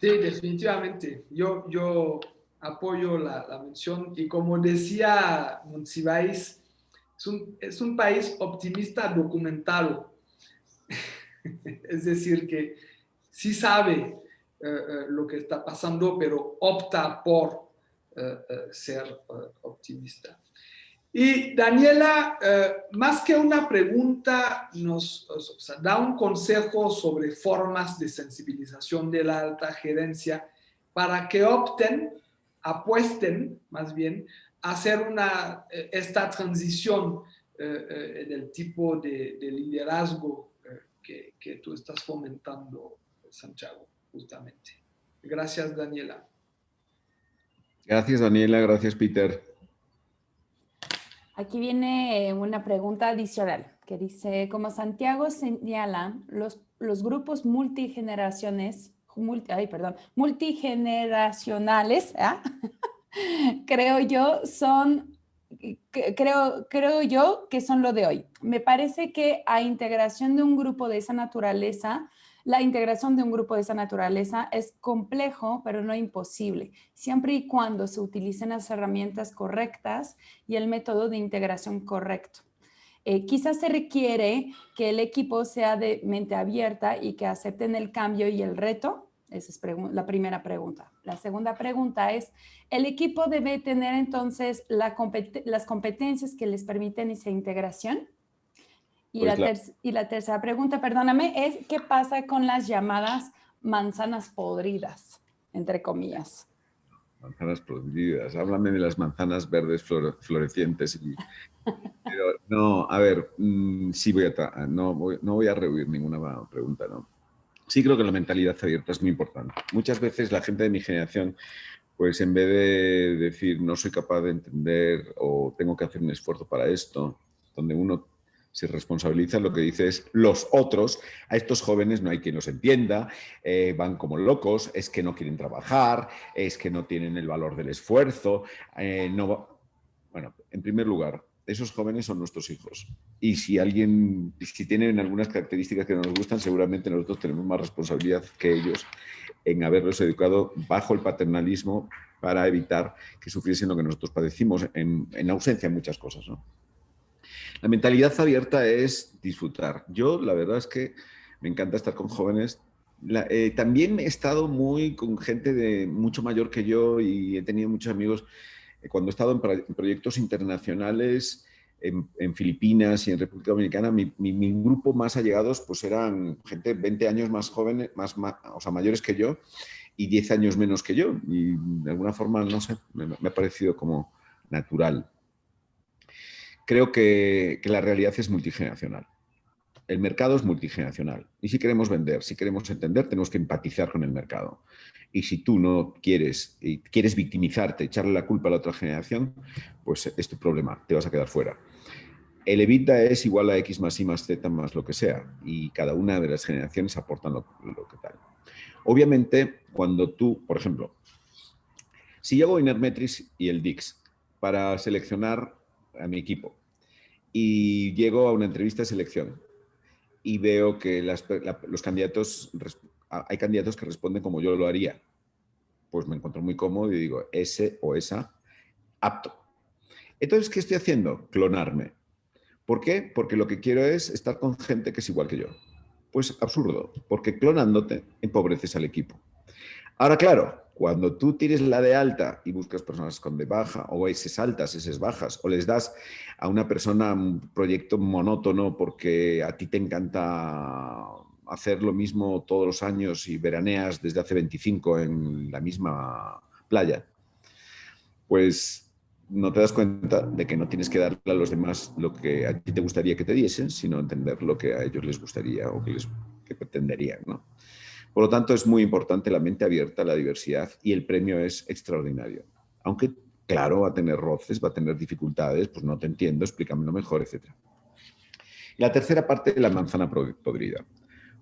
Sí, definitivamente. Yo apoyo la mención y como decía Monsiváis, es un país optimista documentado. Es decir, que sí sabe lo que está pasando, pero opta por ser optimista. Y Daniela, más que una pregunta, nos da un consejo sobre formas de sensibilización de la alta gerencia para que apuesten más bien, a hacer esta transición del tipo de liderazgo que tú estás fomentando, Santiago, justamente. Gracias, Daniela. Gracias, Daniela. Gracias, Peter. Aquí viene una pregunta adicional que dice, como Santiago señala, los grupos multigeneracionales, creo yo que son lo de hoy. Me parece que la integración de un grupo de esa naturaleza es complejo, pero no imposible, siempre y cuando se utilicen las herramientas correctas y el método de integración correcto. Quizás se requiere que el equipo sea de mente abierta y que acepten el cambio y el reto. Esa es la primera pregunta. La segunda pregunta es, ¿el equipo debe tener entonces las competencias que les permiten esa integración? Y, pues la tercera pregunta, perdóname, es ¿qué pasa con las llamadas manzanas podridas, entre comillas? Manzanas podridas. Háblame de las manzanas verdes florecientes. Pero no, a ver, sí no voy a rehuir ninguna pregunta, ¿no? Sí creo que la mentalidad abierta es muy importante. Muchas veces la gente de mi generación, pues en vez de decir no soy capaz de entender o tengo que hacer un esfuerzo para esto, donde uno se responsabiliza, lo que dice es los otros, a estos jóvenes no hay quien los entienda, van como locos, es que no quieren trabajar, es que no tienen el valor del esfuerzo. Bueno, en primer lugar, esos jóvenes son nuestros hijos. Y si tienen algunas características que no nos gustan, seguramente nosotros tenemos más responsabilidad que ellos en haberlos educado bajo el paternalismo para evitar que sufriesen lo que nosotros padecimos en ausencia de muchas cosas, ¿no? La mentalidad abierta es disfrutar. Yo, la verdad es que me encanta estar con jóvenes. También he estado muy con gente mucho mayor que yo y he tenido muchos amigos cuando he estado en proyectos internacionales en Filipinas y en República Dominicana. Mi grupo más allegados pues eran gente 20 años más jóvenes, o sea, mayores que yo y 10 años menos que yo. Y de alguna forma, no sé, me ha parecido como natural. Creo que la realidad es multigeneracional. el mercado es multigeneracional. Y si queremos vender, si queremos entender, tenemos que empatizar con el mercado. Y si tú no quieres, y quieres victimizarte, echarle la culpa a la otra generación, pues es tu problema, te vas a quedar fuera. El EBITDA es igual a X más Y más Z más lo que sea. Y cada una de las generaciones aportan lo que tal. Obviamente, cuando tú, por ejemplo, si llevo Inermetrics y el Dix para seleccionar a mi equipo y llego a una entrevista de selección y veo que los candidatos, hay candidatos que responden como yo lo haría, pues me encuentro muy cómodo y digo, ese o esa, apto. Entonces, ¿qué estoy haciendo? Clonarme. ¿Por qué? Porque lo que quiero es estar con gente que es igual que yo. Pues absurdo, porque clonándote empobreces al equipo. Ahora, claro, cuando tú tires la de alta y buscas personas con de baja, o eses altas, eses bajas, o les das a una persona un proyecto monótono porque a ti te encanta hacer lo mismo todos los años y veraneas desde hace 25 en la misma playa, pues no te das cuenta de que no tienes que darle a los demás lo que a ti te gustaría que te diesen, sino entender lo que a ellos les gustaría o que pretenderían, ¿no? Por lo tanto, es muy importante la mente abierta, la diversidad, y el premio es extraordinario. Aunque, claro, va a tener roces, va a tener dificultades, pues no te entiendo, explícamelo mejor, etc. Y la tercera parte de la manzana podrida.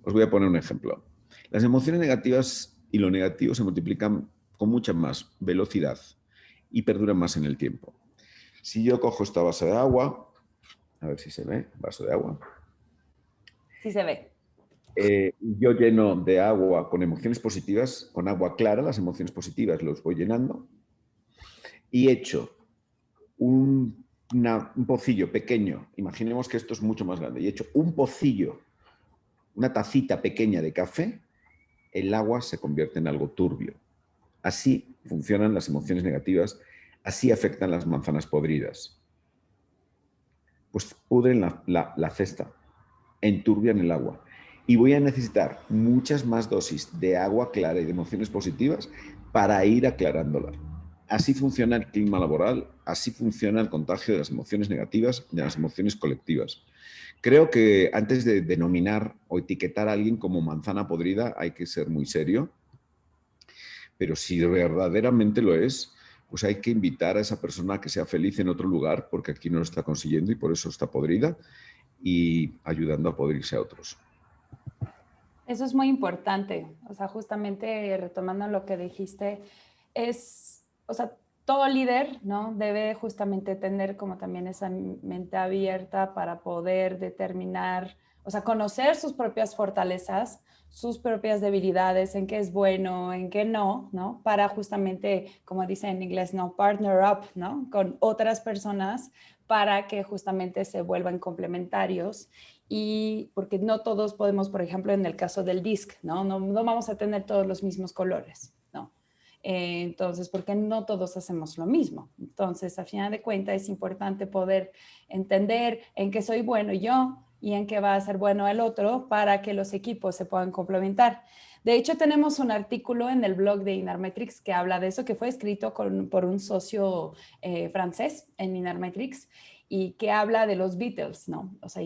Os voy a poner un ejemplo. Las emociones negativas y lo negativo se multiplican con mucha más velocidad y perduran más en el tiempo. Si yo cojo esta vaso de agua, a ver si se ve, vaso de agua. Sí se ve. Yo lleno de agua con emociones positivas, con agua clara, las emociones positivas los voy llenando y echo un pocillo pequeño, imaginemos que esto es mucho más grande, y echo un pocillo, una tacita pequeña de café, el agua se convierte en algo turbio. Así funcionan las emociones negativas, así afectan las manzanas podridas. Pues pudren la cesta, enturbian el agua. Y voy a necesitar muchas más dosis de agua clara y de emociones positivas para ir aclarándola. Así funciona el clima laboral, así funciona el contagio de las emociones negativas, de las emociones colectivas. Creo que antes de denominar o etiquetar a alguien como manzana podrida hay que ser muy serio, pero si verdaderamente lo es, pues hay que invitar a esa persona a que sea feliz en otro lugar, porque aquí no lo está consiguiendo y por eso está podrida, y ayudando a podrirse a otros. Eso es muy importante, o sea, justamente retomando lo que dijiste, o sea, todo líder, ¿no? Debe justamente tener como también esa mente abierta para poder determinar, o sea, conocer sus propias fortalezas, sus propias debilidades, en qué es bueno, en qué no, ¿no? Para justamente, como dice en inglés, ¿no? Partner up, ¿no? Con otras personas para que justamente se vuelvan complementarios. Y porque no todos podemos, por ejemplo, en el caso del disc, ¿no? No vamos a tener todos los mismos colores, ¿no? Entonces, porque no todos hacemos lo mismo. Entonces, a final de cuentas, es importante poder entender en qué soy bueno yo y en qué va a ser bueno el otro para que los equipos se puedan complementar. De hecho, tenemos un artículo en el blog de Inermetrics que habla de eso, que fue escrito por un socio francés en Inermetrics y que habla de los Beatles, ¿no? O sea,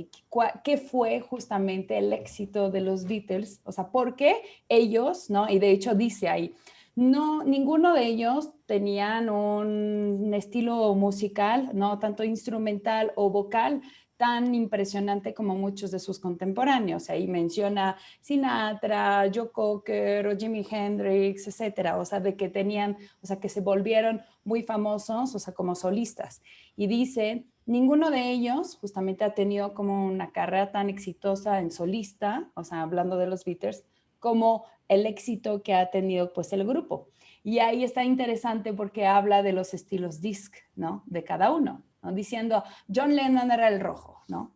¿qué fue justamente el éxito de los Beatles? O sea, ¿por qué ellos, ¿no? Y de hecho dice ahí, no, ninguno de ellos tenían un estilo musical, ¿no? Tanto instrumental o vocal, tan impresionante como muchos de sus contemporáneos. Ahí menciona Sinatra, Joe Cocker o Jimi Hendrix, etcétera. O sea, de que tenían, o sea, que se volvieron muy famosos, o sea, como solistas. Y dice, ninguno de ellos justamente ha tenido como una carrera tan exitosa en solista, o sea, hablando de los Beatles, como el éxito que ha tenido pues el grupo. Y ahí está interesante porque habla de los estilos disc, ¿no? De cada uno, ¿no? Diciendo, John Lennon era el rojo, ¿no?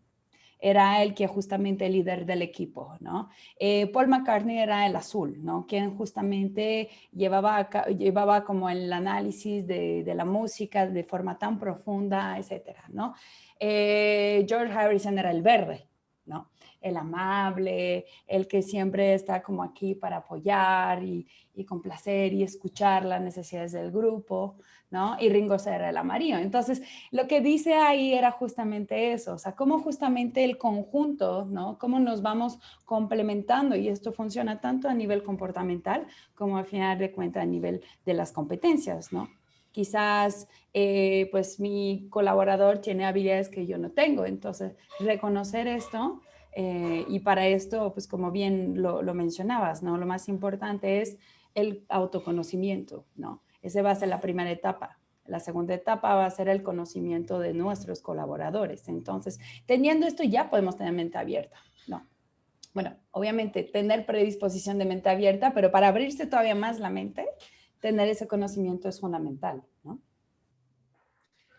Era el que justamente el líder del equipo, ¿no? Paul McCartney era el azul, ¿no? Quien justamente llevaba como el análisis de la música de forma tan profunda, etcétera, ¿no? George Harrison era el verde, ¿no? El amable, el que siempre está como aquí para apoyar y complacer y escuchar las necesidades del grupo, ¿no? Y Ringo era el amarillo. Entonces, lo que dice ahí era justamente eso, o sea, cómo justamente el conjunto, ¿no? Cómo nos vamos complementando, y esto funciona tanto a nivel comportamental como al final de cuentas a nivel de las competencias, ¿no? Quizás, pues mi colaborador tiene habilidades que yo no tengo, entonces reconocer esto, y para esto, pues como bien lo mencionabas, ¿no? Lo más importante es el autoconocimiento, ¿no? Esa va a ser la primera etapa. La segunda etapa va a ser el conocimiento de nuestros colaboradores. Entonces, teniendo esto ya podemos tener mente abierta, ¿no? Bueno, obviamente tener predisposición de mente abierta, pero para abrirse todavía más la mente, tener ese conocimiento es fundamental, ¿no?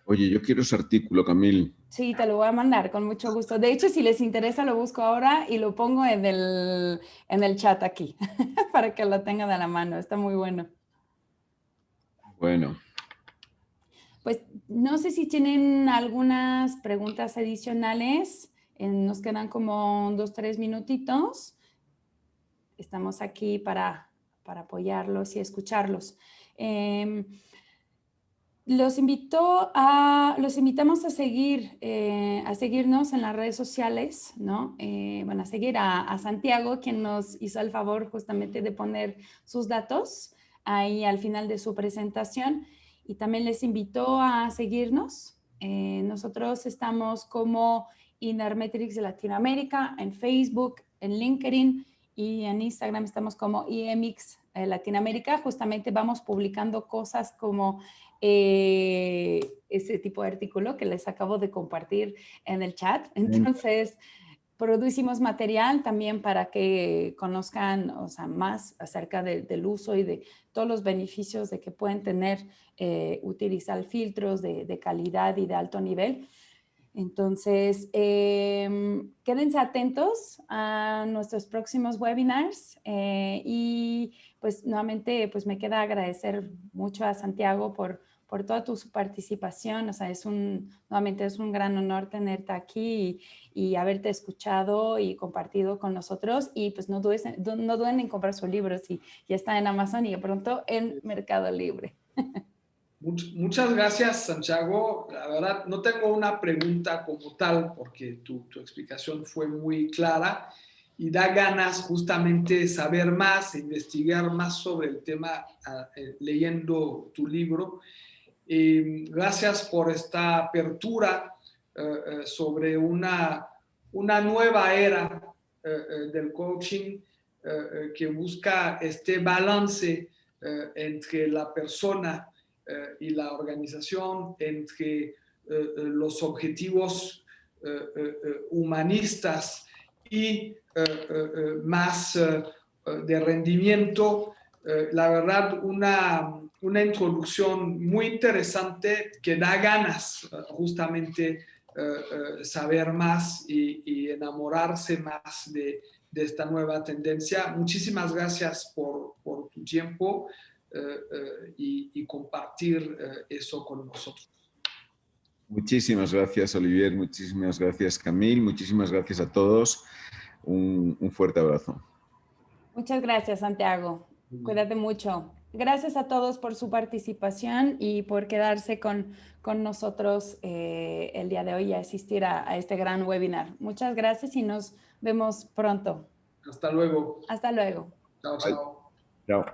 Oye, yo quiero ese artículo, Camil. Sí, te lo voy a mandar con mucho gusto. De hecho, si les interesa, lo busco ahora y lo pongo en el chat aquí para que lo tengan a la mano. Está muy bueno. Bueno. Pues no sé si tienen algunas preguntas adicionales. Nos quedan como 2, 3 minutitos. Estamos aquí para apoyarlos y escucharlos. Los invitamos a seguirnos en las redes sociales, ¿no? Bueno, a seguir a Santiago, quien nos hizo el favor justamente de poner sus datos ahí al final de su presentación. Y también les invito a seguirnos. Nosotros estamos como Inermetrics de Latinoamérica en Facebook, en LinkedIn y en Instagram estamos como IMX Latinoamérica. Justamente vamos publicando cosas como ese tipo de artículo que les acabo de compartir en el chat. Entonces, producimos material también para que conozcan, o sea, más acerca del uso y de todos los beneficios de que pueden tener utilizar filtros de calidad y de alto nivel. Entonces, quédense atentos a nuestros próximos webinars y pues nuevamente pues me queda agradecer mucho a Santiago por toda tu participación. O sea, nuevamente es un gran honor tenerte aquí y haberte escuchado y compartido con nosotros. Y pues no duden en comprar su libro, si ya está en Amazon y de pronto en Mercado Libre. Muchas gracias, Santiago. La verdad, no tengo una pregunta como tal porque tu explicación fue muy clara y da ganas justamente de saber más, investigar más sobre el tema leyendo tu libro. Gracias por esta apertura sobre una nueva era del coaching que busca este balance entre la persona y la organización, entre los objetivos humanistas y más de rendimiento. La verdad, una introducción muy interesante que da ganas justamente saber más y enamorarse más de esta nueva tendencia. Muchísimas gracias por tu tiempo y compartir eso con nosotros. Muchísimas gracias, Olivier. Muchísimas gracias, Camil. Muchísimas gracias a todos. Un fuerte abrazo. Muchas gracias, Santiago. Cuídate mucho. Gracias a todos por su participación y por quedarse con nosotros el día de hoy y asistir a este gran webinar. Muchas gracias y nos vemos pronto. Hasta luego. Hasta luego. Chao, chao. Chao.